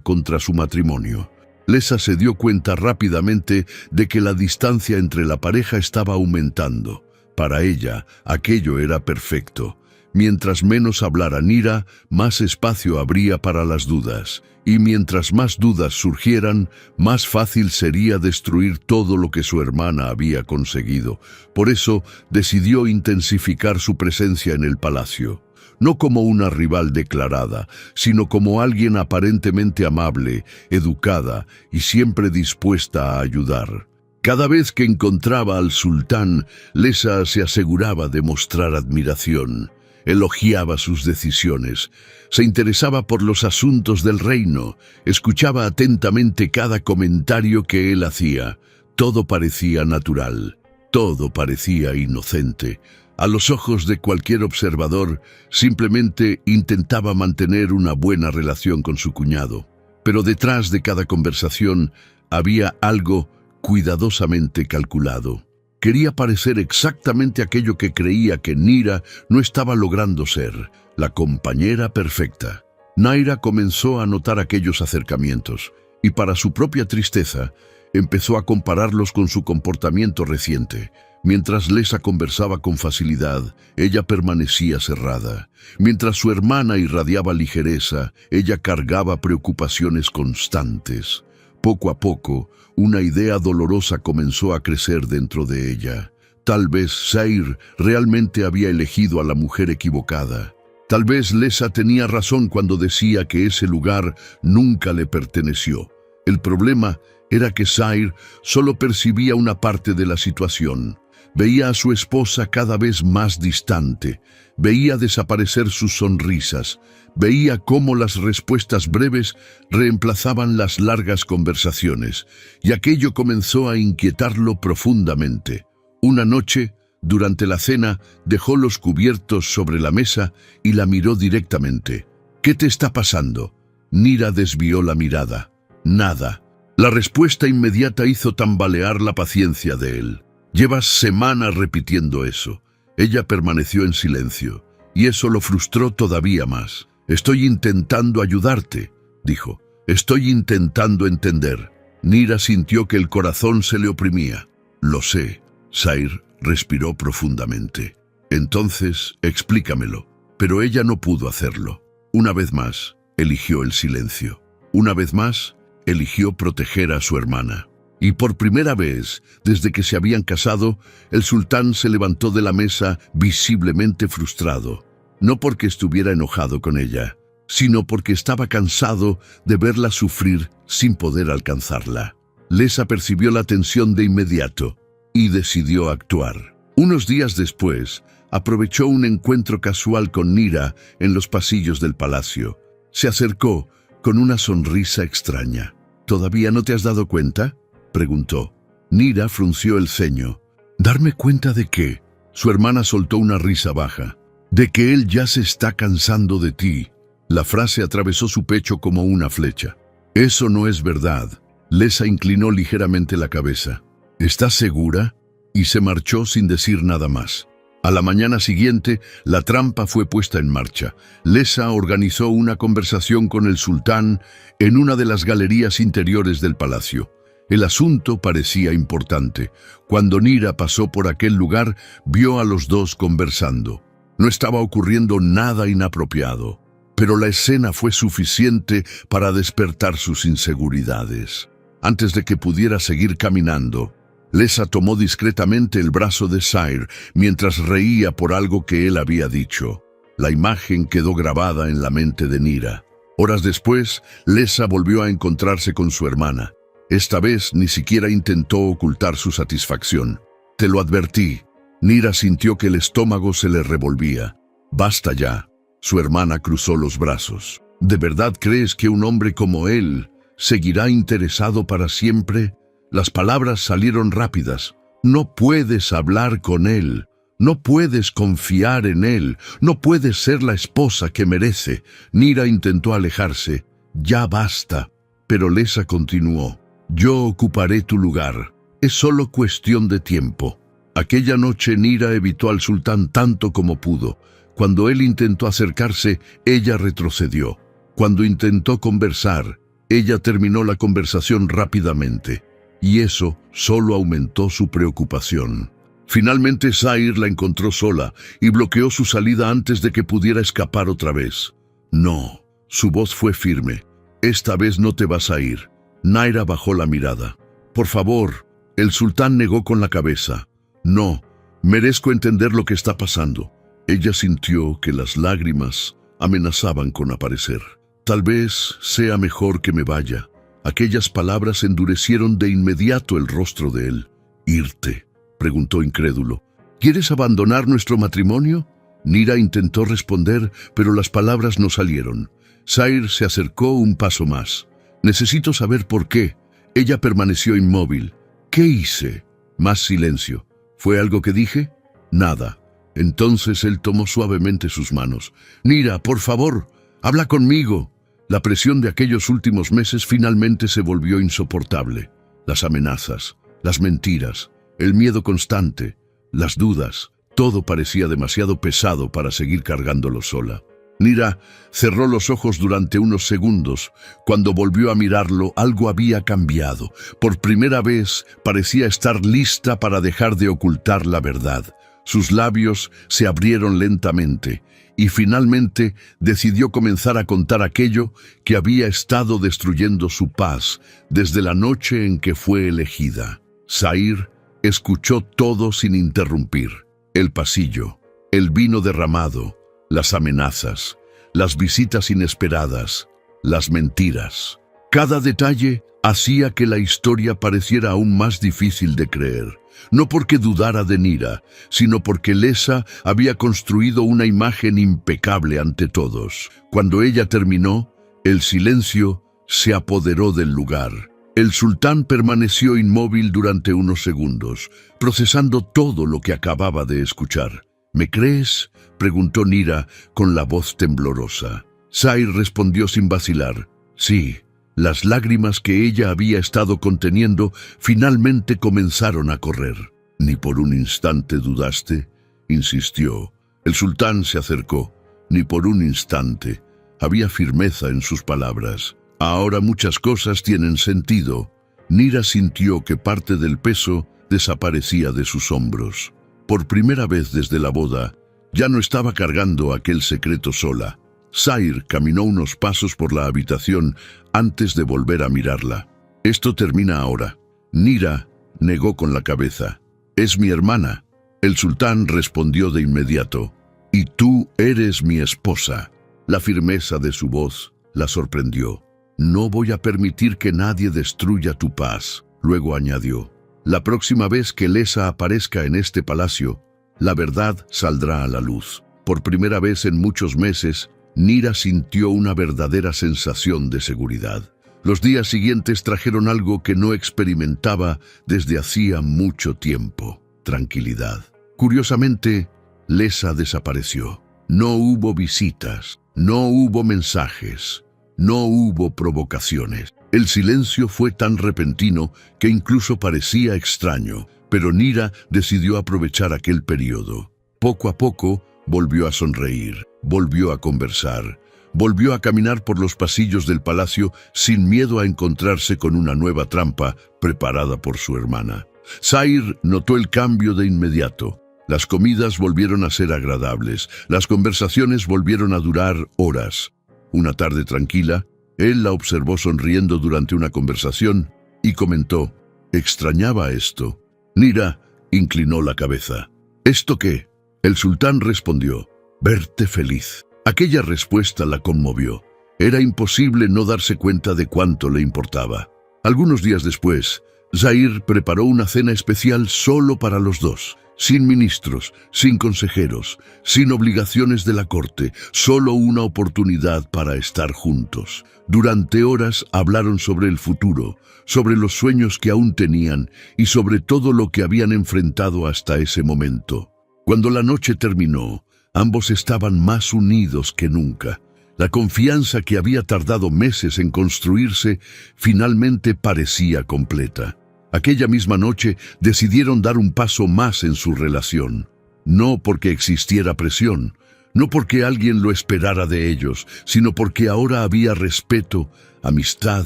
contra su matrimonio. Lesa se dio cuenta rápidamente de que la distancia entre la pareja estaba aumentando. Para ella, aquello era perfecto. Mientras menos hablara Nira, más espacio habría para las dudas. Y mientras más dudas surgieran, más fácil sería destruir todo lo que su hermana había conseguido. Por eso, decidió intensificar su presencia en el palacio. No como una rival declarada, sino como alguien aparentemente amable, educada y siempre dispuesta a ayudar. Cada vez que encontraba al sultán, Lesa se aseguraba de mostrar admiración. Elogiaba sus decisiones, se interesaba por los asuntos del reino, escuchaba atentamente cada comentario que él hacía. Todo parecía natural, todo parecía inocente. A los ojos de cualquier observador, simplemente intentaba mantener una buena relación con su cuñado. Pero detrás de cada conversación había algo cuidadosamente calculado. Quería parecer exactamente aquello que creía que Nira no estaba logrando ser, la compañera perfecta. Naira comenzó a notar aquellos acercamientos y, para su propia tristeza, empezó a compararlos con su comportamiento reciente. Mientras Lesa conversaba con facilidad, ella permanecía cerrada. Mientras su hermana irradiaba ligereza, ella cargaba preocupaciones constantes. Poco a poco, una idea dolorosa comenzó a crecer dentro de ella. Tal vez Zair realmente había elegido a la mujer equivocada. Tal vez Lesa tenía razón cuando decía que ese lugar nunca le perteneció. El problema era que Zair solo percibía una parte de la situación. Veía a su esposa cada vez más distante, veía desaparecer sus sonrisas, veía cómo las respuestas breves reemplazaban las largas conversaciones, y aquello comenzó a inquietarlo profundamente. Una noche, durante la cena, dejó los cubiertos sobre la mesa y la miró directamente. «¿Qué te está pasando?» Nira desvió la mirada. «Nada». La respuesta inmediata hizo tambalear la paciencia de él. «Llevas semanas repitiendo eso». Ella permaneció en silencio, y eso lo frustró todavía más. «Estoy intentando ayudarte», dijo. «Estoy intentando entender». Nira sintió que el corazón se le oprimía. «Lo sé». Zair respiró profundamente. «Entonces, explícamelo». Pero ella no pudo hacerlo. Una vez más, eligió el silencio. Una vez más, eligió proteger a su hermana. Y por primera vez, desde que se habían casado, el sultán se levantó de la mesa visiblemente frustrado. No porque estuviera enojado con ella, sino porque estaba cansado de verla sufrir sin poder alcanzarla. Lesa percibió la tensión de inmediato y decidió actuar. Unos días después, aprovechó un encuentro casual con Nira en los pasillos del palacio. Se acercó con una sonrisa extraña. «¿Todavía no te has dado cuenta?», preguntó. Nira frunció el ceño. «¿Darme cuenta de qué?». Su hermana soltó una risa baja. «De que él ya se está cansando de ti». La frase atravesó su pecho como una flecha. «Eso no es verdad». Lesa inclinó ligeramente la cabeza. «¿Estás segura?», y se marchó sin decir nada más. A la mañana siguiente, la trampa fue puesta en marcha. Lesa organizó una conversación con el sultán en una de las galerías interiores del palacio. El asunto parecía importante. Cuando Nira pasó por aquel lugar, vio a los dos conversando. No estaba ocurriendo nada inapropiado, pero la escena fue suficiente para despertar sus inseguridades. Antes de que pudiera seguir caminando, Lesa tomó discretamente el brazo de Zair mientras reía por algo que él había dicho. La imagen quedó grabada en la mente de Nira. Horas después, Lesa volvió a encontrarse con su hermana. Esta vez ni siquiera intentó ocultar su satisfacción. «Te lo advertí». Nira sintió que el estómago se le revolvía. «Basta ya». Su hermana cruzó los brazos. «¿De verdad crees que un hombre como él seguirá interesado para siempre?». Las palabras salieron rápidas. «No puedes hablar con él». No puedes confiar en él, no puedes ser la esposa que merece. Nira intentó alejarse. Ya basta. Pero Lesa continuó. Yo ocuparé tu lugar. Es solo cuestión de tiempo. Aquella noche Nira evitó al sultán tanto como pudo. Cuando él intentó acercarse, ella retrocedió. Cuando intentó conversar, ella terminó la conversación rápidamente. Y eso solo aumentó su preocupación. Finalmente Zair la encontró sola y bloqueó su salida antes de que pudiera escapar otra vez. No, su voz fue firme. Esta vez no te vas a ir. Naira bajó la mirada. Por favor, el sultán negó con la cabeza. No, merezco entender lo que está pasando. Ella sintió que las lágrimas amenazaban con aparecer. Tal vez sea mejor que me vaya. Aquellas palabras endurecieron de inmediato el rostro de él. ¿Irte?, preguntó incrédulo. ¿Quieres abandonar nuestro matrimonio? Nira intentó responder, pero las palabras no salieron. Zair se acercó un paso más. Necesito saber por qué. Ella permaneció inmóvil. ¿Qué hice? Más silencio. ¿Fue algo que dije? Nada. Entonces él tomó suavemente sus manos. Nira, por favor, habla conmigo. La presión de aquellos últimos meses finalmente se volvió insoportable. Las amenazas, las mentiras, el miedo constante, las dudas, todo parecía demasiado pesado para seguir cargándolo sola. Nira cerró los ojos durante unos segundos. Cuando volvió a mirarlo, algo había cambiado. Por primera vez parecía estar lista para dejar de ocultar la verdad. Sus labios se abrieron lentamente y finalmente decidió comenzar a contar aquello que había estado destruyendo su paz desde la noche en que fue elegida. Zair escuchó todo sin interrumpir. El pasillo, el vino derramado, las amenazas, las visitas inesperadas, las mentiras. Cada detalle hacía que la historia pareciera aún más difícil de creer. No porque dudara de Nira, sino porque Lesa había construido una imagen impecable ante todos. Cuando ella terminó, el silencio se apoderó del lugar. El sultán permaneció inmóvil durante unos segundos, procesando todo lo que acababa de escuchar. ¿Me crees?, preguntó Nira con la voz temblorosa. Zair respondió sin vacilar. Sí. Las lágrimas que ella había estado conteniendo finalmente comenzaron a correr. ¿Ni por un instante dudaste?, insistió. El sultán se acercó. Ni por un instante. Había firmeza en sus palabras. Ahora muchas cosas tienen sentido. Nira sintió que parte del peso desaparecía de sus hombros. Por primera vez desde la boda, ya no estaba cargando aquel secreto sola. Zair caminó unos pasos por la habitación antes de volver a mirarla. Esto termina ahora. Nira negó con la cabeza. Es mi hermana. El sultán respondió de inmediato. Y tú eres mi esposa. La firmeza de su voz la sorprendió. No voy a permitir que nadie destruya tu paz. Luego añadió. La próxima vez que Lesa aparezca en este palacio, la verdad saldrá a la luz. Por primera vez en muchos meses, Nira sintió una verdadera sensación de seguridad. Los días siguientes trajeron algo que no experimentaba desde hacía mucho tiempo: tranquilidad. Curiosamente, Lesa desapareció. No hubo visitas, no hubo mensajes, no hubo provocaciones. El silencio fue tan repentino que incluso parecía extraño, pero Nira decidió aprovechar aquel periodo. Poco a poco, volvió a sonreír, volvió a conversar, volvió a caminar por los pasillos del palacio sin miedo a encontrarse con una nueva trampa preparada por su hermana. Zair notó el cambio de inmediato. Las comidas volvieron a ser agradables, las conversaciones volvieron a durar horas. Una tarde tranquila, él la observó sonriendo durante una conversación y comentó: «Extrañaba esto». Nira inclinó la cabeza. «¿Esto qué?». El sultán respondió: «Verte feliz». Aquella respuesta la conmovió. Era imposible no darse cuenta de cuánto le importaba. Algunos días después, Zair preparó una cena especial solo para los dos. Sin ministros, sin consejeros, sin obligaciones de la corte, solo una oportunidad para estar juntos. Durante horas hablaron sobre el futuro, sobre los sueños que aún tenían y sobre todo lo que habían enfrentado hasta ese momento. Cuando la noche terminó, ambos estaban más unidos que nunca. La confianza que había tardado meses en construirse finalmente parecía completa. Aquella misma noche decidieron dar un paso más en su relación. No porque existiera presión, no porque alguien lo esperara de ellos, sino porque ahora había respeto, amistad,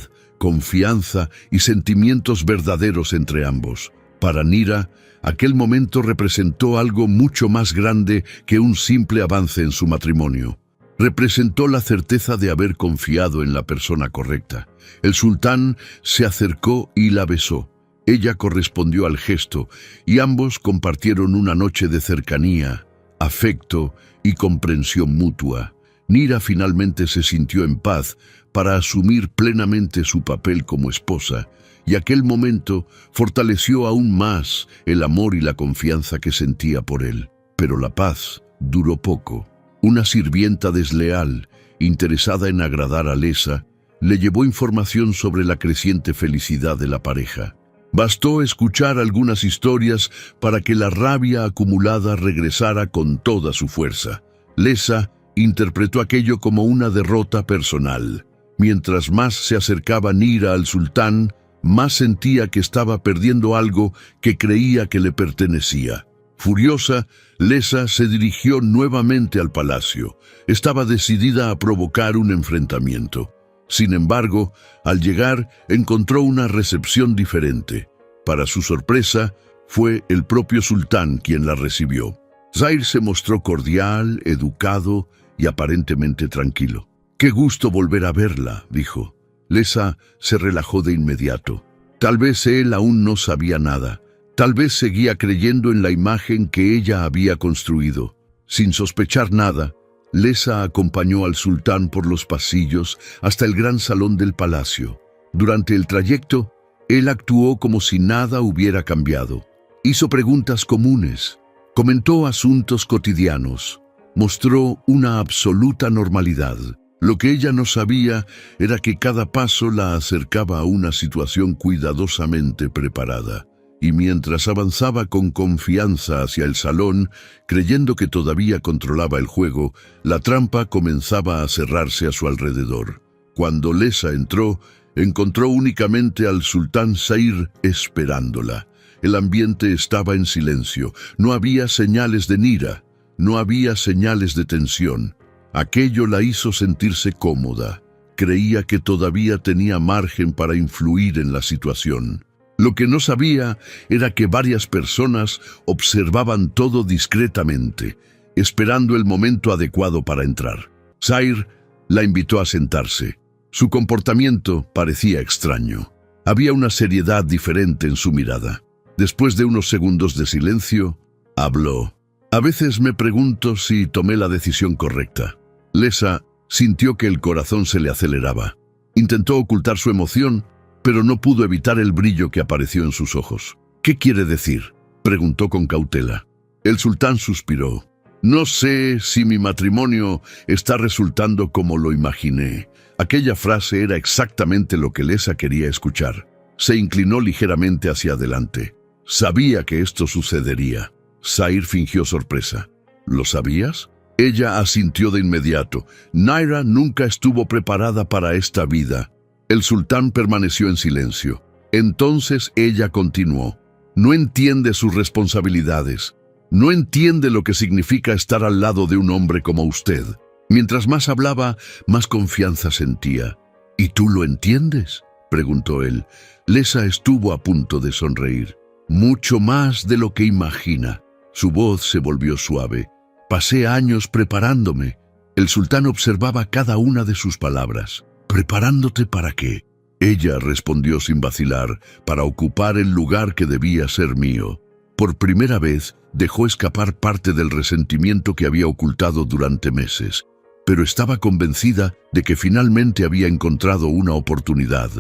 confianza y sentimientos verdaderos entre ambos. Para Neera, aquel momento representó algo mucho más grande que un simple avance en su matrimonio. Representó la certeza de haber confiado en la persona correcta. El sultán se acercó y la besó. Ella correspondió al gesto y ambos compartieron una noche de cercanía, afecto y comprensión mutua. Neera finalmente se sintió en paz para asumir plenamente su papel como esposa, y aquel momento fortaleció aún más el amor y la confianza que sentía por él. Pero la paz duró poco. Una sirvienta desleal, interesada en agradar a Lesa, le llevó información sobre la creciente felicidad de la pareja. Bastó escuchar algunas historias para que la rabia acumulada regresara con toda su fuerza. Lesa interpretó aquello como una derrota personal. Mientras más se acercaba Neera al sultán, más sentía que estaba perdiendo algo que creía que le pertenecía. Furiosa, Lesa se dirigió nuevamente al palacio. Estaba decidida a provocar un enfrentamiento. Sin embargo, al llegar, encontró una recepción diferente. Para su sorpresa, fue el propio sultán quien la recibió. Zair se mostró cordial, educado y aparentemente tranquilo. «Qué gusto volver a verla», dijo. Lesa se relajó de inmediato. Tal vez él aún no sabía nada. Tal vez seguía creyendo en la imagen que ella había construido. Sin sospechar nada, Lesa acompañó al sultán por los pasillos hasta el gran salón del palacio. Durante el trayecto, él actuó como si nada hubiera cambiado. Hizo preguntas comunes, comentó asuntos cotidianos, mostró una absoluta normalidad. Lo que ella no sabía era que cada paso la acercaba a una situación cuidadosamente preparada. Y mientras avanzaba con confianza hacia el salón, creyendo que todavía controlaba el juego, la trampa comenzaba a cerrarse a su alrededor. Cuando Lesa entró, encontró únicamente al sultán Zair esperándola. El ambiente estaba en silencio. No había señales de Neera, no había señales de tensión. Aquello la hizo sentirse cómoda. Creía que todavía tenía margen para influir en la situación. Lo que no sabía era que varias personas observaban todo discretamente, esperando el momento adecuado para entrar. Zair la invitó a sentarse. Su comportamiento parecía extraño. Había una seriedad diferente en su mirada. Después de unos segundos de silencio, habló. «A veces me pregunto si tomé la decisión correcta». Lesa sintió que el corazón se le aceleraba. Intentó ocultar su emoción, pero no pudo evitar el brillo que apareció en sus ojos. «¿Qué quiere decir?», preguntó con cautela. El sultán suspiró. «No sé si mi matrimonio está resultando como lo imaginé». Aquella frase era exactamente lo que Lesa quería escuchar. Se inclinó ligeramente hacia adelante. Sabía que esto sucedería. Zair fingió sorpresa. «¿Lo sabías?». Ella asintió de inmediato. Neera nunca estuvo preparada para esta vida. El sultán permaneció en silencio. Entonces ella continuó. «No entiende sus responsabilidades. No entiende lo que significa estar al lado de un hombre como usted». Mientras más hablaba, más confianza sentía. «¿Y tú lo entiendes?», preguntó él. Lesa estuvo a punto de sonreír. «Mucho más de lo que imagina». Su voz se volvió suave. «Pasé años preparándome». El sultán observaba cada una de sus palabras. «¿Preparándote para qué?». Ella respondió sin vacilar, «Para ocupar el lugar que debía ser mío». Por primera vez, dejó escapar parte del resentimiento que había ocultado durante meses. Pero estaba convencida de que finalmente había encontrado una oportunidad.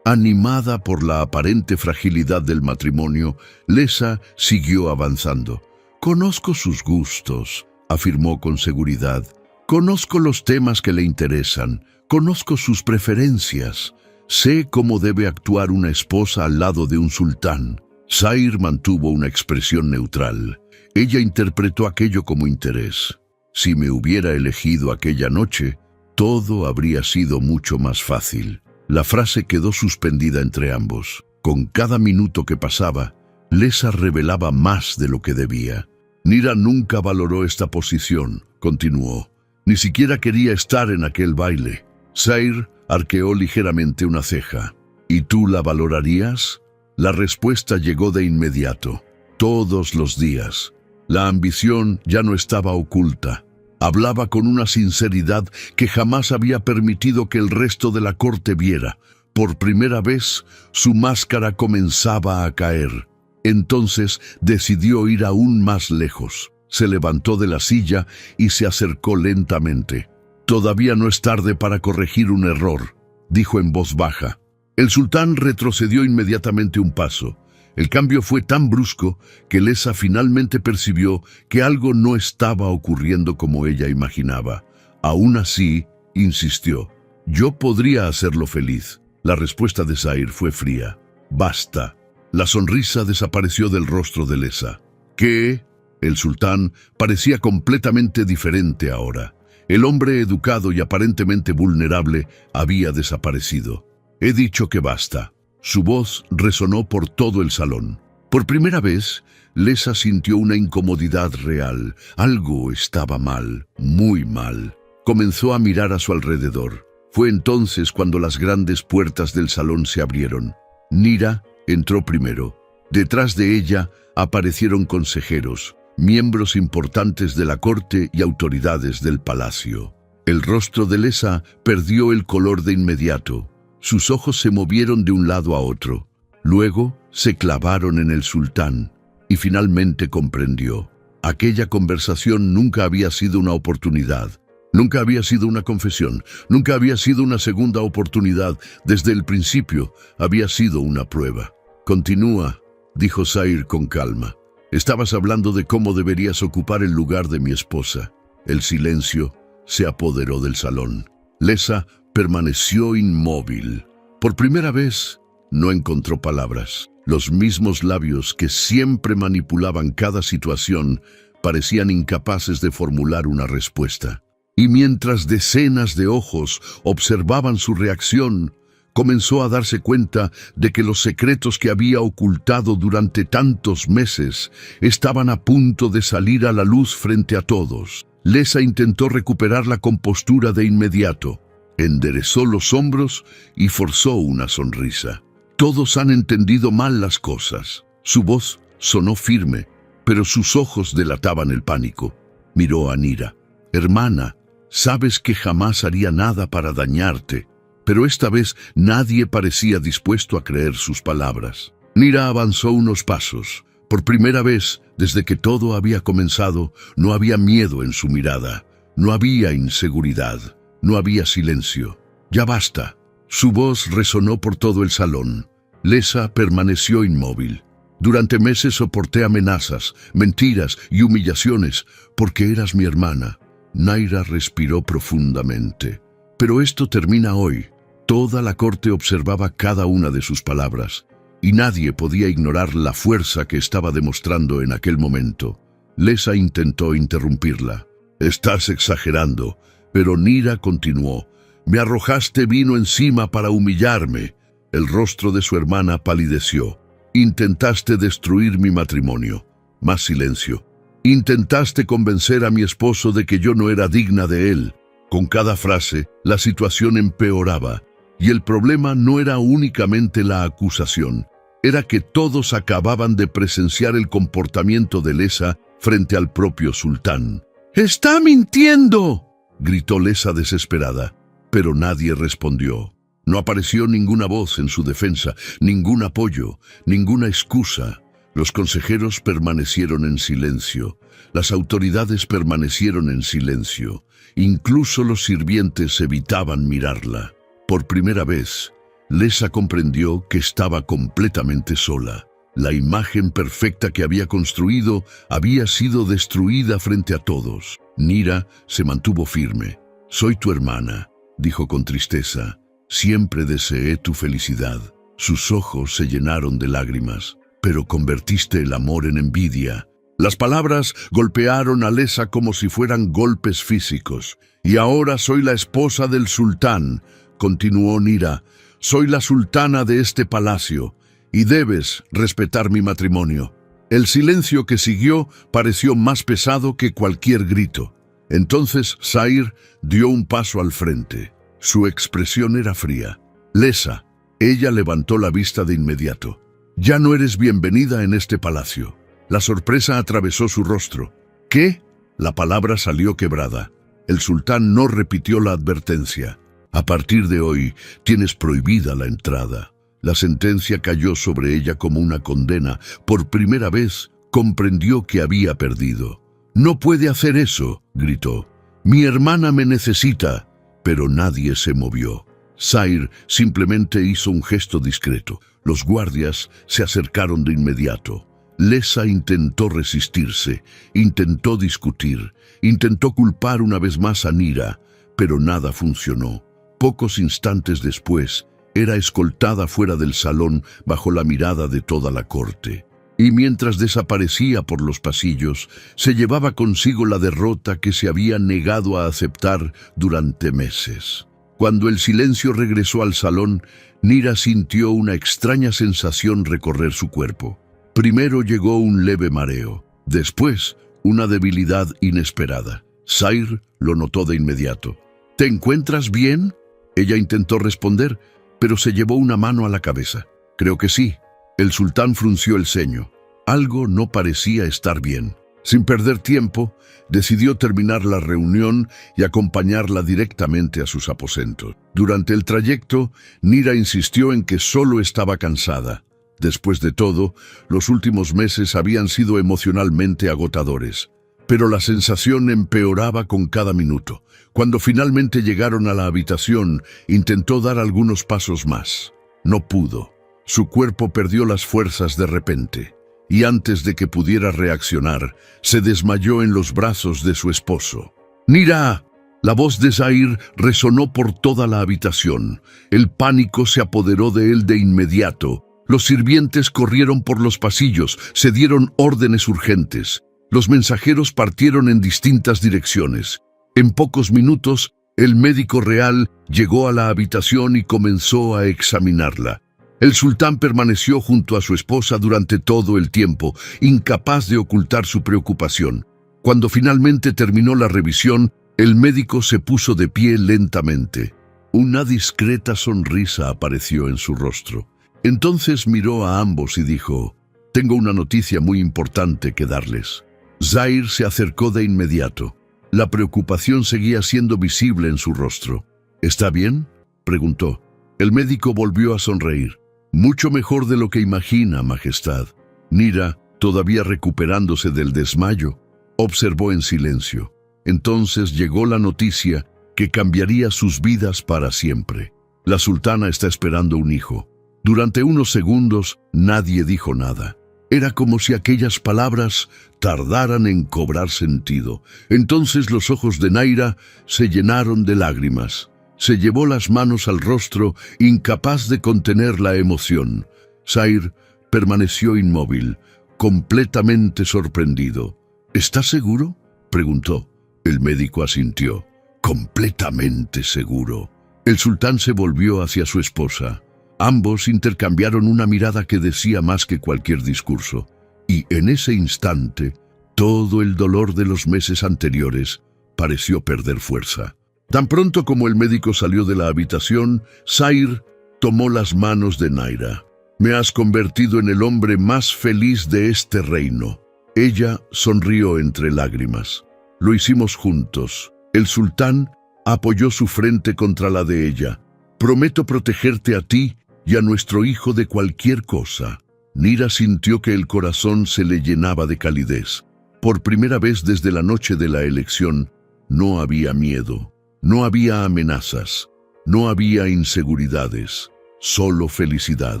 Animada por la aparente fragilidad del matrimonio, Lesa siguió avanzando. «Conozco sus gustos», afirmó con seguridad. «Conozco los temas que le interesan. Conozco sus preferencias. Sé cómo debe actuar una esposa al lado de un sultán». Zair mantuvo una expresión neutral. Ella interpretó aquello como interés. Si me hubiera elegido aquella noche, todo habría sido mucho más fácil. La frase quedó suspendida entre ambos. Con cada minuto que pasaba, Lesa revelaba más de lo que debía. Nira nunca valoró esta posición, continuó. Ni siquiera quería estar en aquel baile. Zair arqueó ligeramente una ceja. ¿Y tú la valorarías? La respuesta llegó de inmediato. Todos los días. La ambición ya no estaba oculta. Hablaba con una sinceridad que jamás había permitido que el resto de la corte viera. Por primera vez, su máscara comenzaba a caer. Entonces decidió ir aún más lejos. Se levantó de la silla y se acercó lentamente. «Todavía no es tarde para corregir un error», dijo en voz baja. El sultán retrocedió inmediatamente un paso. El cambio fue tan brusco que Lesa finalmente percibió que algo no estaba ocurriendo como ella imaginaba. Aún así, insistió. «Yo podría hacerlo feliz». La respuesta de Zair fue fría. «Basta». La sonrisa desapareció del rostro de Lesa. ¿Qué? El sultán parecía completamente diferente ahora. El hombre educado y aparentemente vulnerable había desaparecido. «He dicho que basta». Su voz resonó por todo el salón. Por primera vez, Lesa sintió una incomodidad real. Algo estaba mal, muy mal. Comenzó a mirar a su alrededor. Fue entonces cuando las grandes puertas del salón se abrieron. Nira entró primero. Detrás de ella aparecieron consejeros, miembros importantes de la corte y autoridades del palacio. El rostro de Lesa perdió el color de inmediato. Sus ojos se movieron de un lado a otro. Luego se clavaron en el sultán y finalmente comprendió. Aquella conversación nunca había sido una oportunidad. Nunca había sido una confesión. Nunca había sido una segunda oportunidad. Desde el principio había sido una prueba. «Continúa», dijo Zair con calma. «Estabas hablando de cómo deberías ocupar el lugar de mi esposa». El silencio se apoderó del salón. Lesa permaneció inmóvil. Por primera vez, no encontró palabras. Los mismos labios que siempre manipulaban cada situación parecían incapaces de formular una respuesta. Y mientras decenas de ojos observaban su reacción, comenzó a darse cuenta de que los secretos que había ocultado durante tantos meses estaban a punto de salir a la luz frente a todos. Lesa intentó recuperar la compostura de inmediato. Enderezó los hombros y forzó una sonrisa. «Todos han entendido mal las cosas». Su voz sonó firme, pero sus ojos delataban el pánico. Miró a Nira. «Hermana, sabes que jamás haría nada para dañarte». Pero esta vez nadie parecía dispuesto a creer sus palabras. Nira avanzó unos pasos. Por primera vez, desde que todo había comenzado, no había miedo en su mirada. No había inseguridad. No había silencio. «Ya basta». Su voz resonó por todo el salón. Lesa permaneció inmóvil. «Durante meses soporté amenazas, mentiras y humillaciones, porque eras mi hermana». Naira respiró profundamente. «Pero esto termina hoy». Toda la corte observaba cada una de sus palabras, y nadie podía ignorar la fuerza que estaba demostrando en aquel momento. Lesa intentó interrumpirla. «Estás exagerando». Pero Nira continuó. «Me arrojaste vino encima para humillarme». El rostro de su hermana palideció. «Intentaste destruir mi matrimonio». Más silencio. «Intentaste convencer a mi esposo de que yo no era digna de él». Con cada frase, la situación empeoraba. Y el problema no era únicamente la acusación. Era que todos acababan de presenciar el comportamiento de Lesa frente al propio sultán. «¡Está mintiendo!», gritó Lesa desesperada, pero nadie respondió. No apareció ninguna voz en su defensa, ningún apoyo, ninguna excusa. Los consejeros permanecieron en silencio. Las autoridades permanecieron en silencio. Incluso los sirvientes evitaban mirarla. Por primera vez, Lesa comprendió que estaba completamente sola. La imagen perfecta que había construido había sido destruida frente a todos. Nira se mantuvo firme. «Soy tu hermana», dijo con tristeza. «Siempre deseé tu felicidad». Sus ojos se llenaron de lágrimas. «Pero convertiste el amor en envidia». Las palabras golpearon a Lesa como si fueran golpes físicos. «Y ahora soy la esposa del sultán», continuó Nira. «Soy la sultana de este palacio, y debes respetar mi matrimonio». El silencio que siguió pareció más pesado que cualquier grito. Entonces Zair dio un paso al frente. Su expresión era fría. «Lesa». Ella levantó la vista de inmediato. «Ya no eres bienvenida en este palacio». La sorpresa atravesó su rostro. «¿Qué?». La palabra salió quebrada. El sultán no repitió la advertencia. «A partir de hoy tienes prohibida la entrada». La sentencia cayó sobre ella como una condena. Por primera vez comprendió que había perdido. «No puede hacer eso», gritó. «Mi hermana me necesita». Pero nadie se movió. Zair simplemente hizo un gesto discreto. Los guardias se acercaron de inmediato. Lesa intentó resistirse, intentó discutir, intentó culpar una vez más a Nira, pero nada funcionó. Pocos instantes después, era escoltada fuera del salón bajo la mirada de toda la corte. Y mientras desaparecía por los pasillos, se llevaba consigo la derrota que se había negado a aceptar durante meses. Cuando el silencio regresó al salón, Nira sintió una extraña sensación recorrer su cuerpo. Primero llegó un leve mareo, después una debilidad inesperada. Zair lo notó de inmediato. «¿Te encuentras bien?». Ella intentó responder, pero se llevó una mano a la cabeza. «Creo que sí». El sultán frunció el ceño. Algo no parecía estar bien. Sin perder tiempo, decidió terminar la reunión y acompañarla directamente a sus aposentos. Durante el trayecto, Nira insistió en que solo estaba cansada. Después de todo, los últimos meses habían sido emocionalmente agotadores. Pero la sensación empeoraba con cada minuto. Cuando finalmente llegaron a la habitación, intentó dar algunos pasos más. No pudo. Su cuerpo perdió las fuerzas de repente. Y antes de que pudiera reaccionar, se desmayó en los brazos de su esposo. «¡Nira!». La voz de Zair resonó por toda la habitación. El pánico se apoderó de él de inmediato. Los sirvientes corrieron por los pasillos, se dieron órdenes urgentes. Los mensajeros partieron en distintas direcciones. En pocos minutos, el médico real llegó a la habitación y comenzó a examinarla. El sultán permaneció junto a su esposa durante todo el tiempo, incapaz de ocultar su preocupación. Cuando finalmente terminó la revisión, el médico se puso de pie lentamente. Una discreta sonrisa apareció en su rostro. Entonces miró a ambos y dijo: «Tengo una noticia muy importante que darles». Zair se acercó de inmediato. La preocupación seguía siendo visible en su rostro. «¿Está bien?», preguntó. El médico volvió a sonreír. «Mucho mejor de lo que imagina, Majestad». Nira, todavía recuperándose del desmayo, observó en silencio. Entonces llegó la noticia que cambiaría sus vidas para siempre. La sultana está esperando un hijo. Durante unos segundos nadie dijo nada. Era como si aquellas palabras tardaran en cobrar sentido. Entonces los ojos de Naira se llenaron de lágrimas. Se llevó las manos al rostro, incapaz de contener la emoción. Zair permaneció inmóvil, completamente sorprendido. «¿Estás seguro?», preguntó. El médico asintió. «Completamente seguro». El sultán se volvió hacia su esposa. Ambos intercambiaron una mirada que decía más que cualquier discurso. Y en ese instante, todo el dolor de los meses anteriores pareció perder fuerza. Tan pronto como el médico salió de la habitación, Zair tomó las manos de Naira. «Me has convertido en el hombre más feliz de este reino». Ella sonrió entre lágrimas. «Lo hicimos juntos». El sultán apoyó su frente contra la de ella. «Prometo protegerte a ti y a nuestro hijo de cualquier cosa». Nira sintió que el corazón se le llenaba de calidez. Por primera vez desde la noche de la elección, no había miedo, no había amenazas, no había inseguridades, solo felicidad.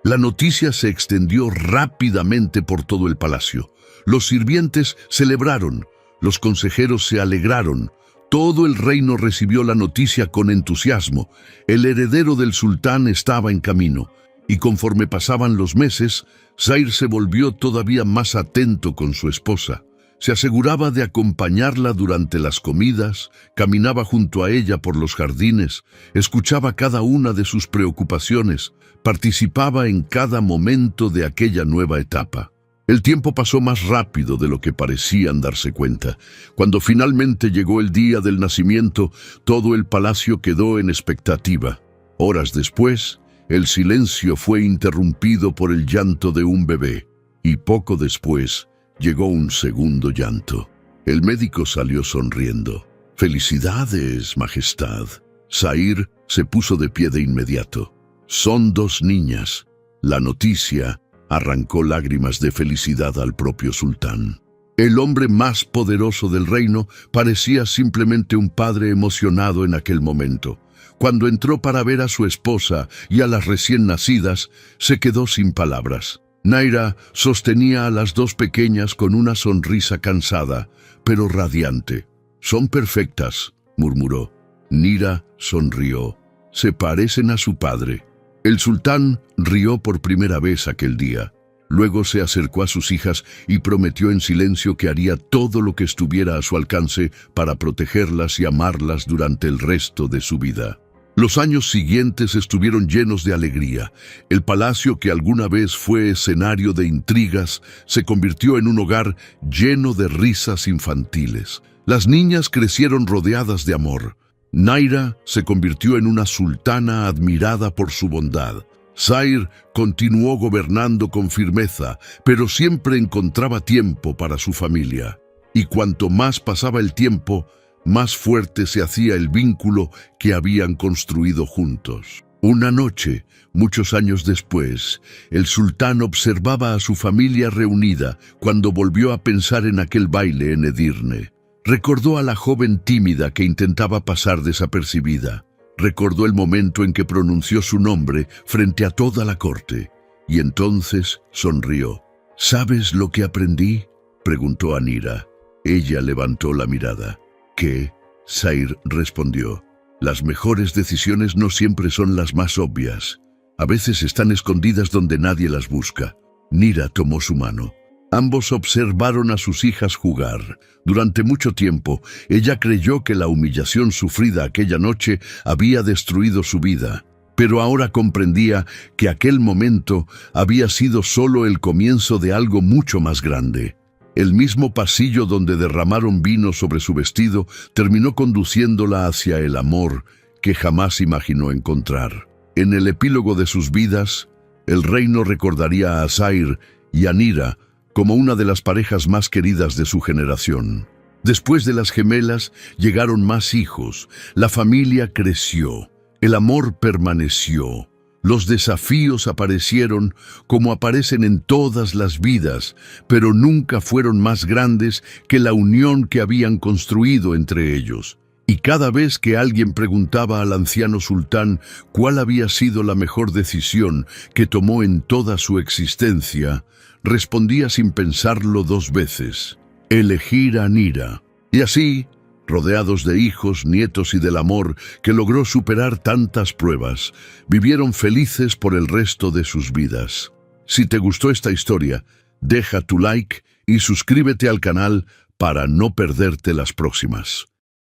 La noticia se extendió rápidamente por todo el palacio. Los sirvientes celebraron, los consejeros se alegraron. Todo el reino recibió la noticia con entusiasmo. El heredero del sultán estaba en camino. Y conforme pasaban los meses, Zair se volvió todavía más atento con su esposa. Se aseguraba de acompañarla durante las comidas, caminaba junto a ella por los jardines, escuchaba cada una de sus preocupaciones, participaba en cada momento de aquella nueva etapa. El tiempo pasó más rápido de lo que parecían darse cuenta. Cuando finalmente llegó el día del nacimiento, todo el palacio quedó en expectativa. Horas después, el silencio fue interrumpido por el llanto de un bebé, y poco después llegó un segundo llanto. El médico salió sonriendo. «Felicidades, Majestad». Zair se puso de pie de inmediato. «Son 2 niñas». La noticia arrancó lágrimas de felicidad al propio sultán. El hombre más poderoso del reino parecía simplemente un padre emocionado en aquel momento. Cuando entró para ver a su esposa y a las recién nacidas, se quedó sin palabras. Naira sostenía a las 2 pequeñas con una sonrisa cansada, pero radiante. «Son perfectas», murmuró. Nira sonrió. «Se parecen a su padre». El sultán rió por primera vez aquel día. Luego se acercó a sus hijas y prometió en silencio que haría todo lo que estuviera a su alcance para protegerlas y amarlas durante el resto de su vida. Los años siguientes estuvieron llenos de alegría. El palacio, que alguna vez fue escenario de intrigas, se convirtió en un hogar lleno de risas infantiles. Las niñas crecieron rodeadas de amor. Naira se convirtió en una sultana admirada por su bondad. Zair continuó gobernando con firmeza, pero siempre encontraba tiempo para su familia. Y cuanto más pasaba el tiempo, más fuerte se hacía el vínculo que habían construido juntos. Una noche, muchos años después, el sultán observaba a su familia reunida cuando volvió a pensar en aquel baile en Edirne. Recordó a la joven tímida que intentaba pasar desapercibida. Recordó el momento en que pronunció su nombre frente a toda la corte. Y entonces sonrió. «¿Sabes lo que aprendí?», preguntó a Nira. Ella levantó la mirada. «¿Qué?», Zair respondió. «Las mejores decisiones no siempre son las más obvias. A veces están escondidas donde nadie las busca». Nira tomó su mano. Ambos observaron a sus hijas jugar. Durante mucho tiempo, ella creyó que la humillación sufrida aquella noche había destruido su vida, pero ahora comprendía que aquel momento había sido solo el comienzo de algo mucho más grande. El mismo pasillo donde derramaron vino sobre su vestido terminó conduciéndola hacia el amor que jamás imaginó encontrar. En el epílogo de sus vidas, el reino recordaría a Zair y a Nira como una de las parejas más queridas de su generación. Después de las gemelas, llegaron más hijos, la familia creció, el amor permaneció, los desafíos aparecieron como aparecen en todas las vidas, pero nunca fueron más grandes que la unión que habían construido entre ellos. Y cada vez que alguien preguntaba al anciano sultán cuál había sido la mejor decisión que tomó en toda su existencia, respondía sin pensarlo 2 veces: elegir a Nira. Y así, rodeados de hijos, nietos y del amor que logró superar tantas pruebas, vivieron felices por el resto de sus vidas. Si te gustó esta historia, deja tu like y suscríbete al canal para no perderte las próximas.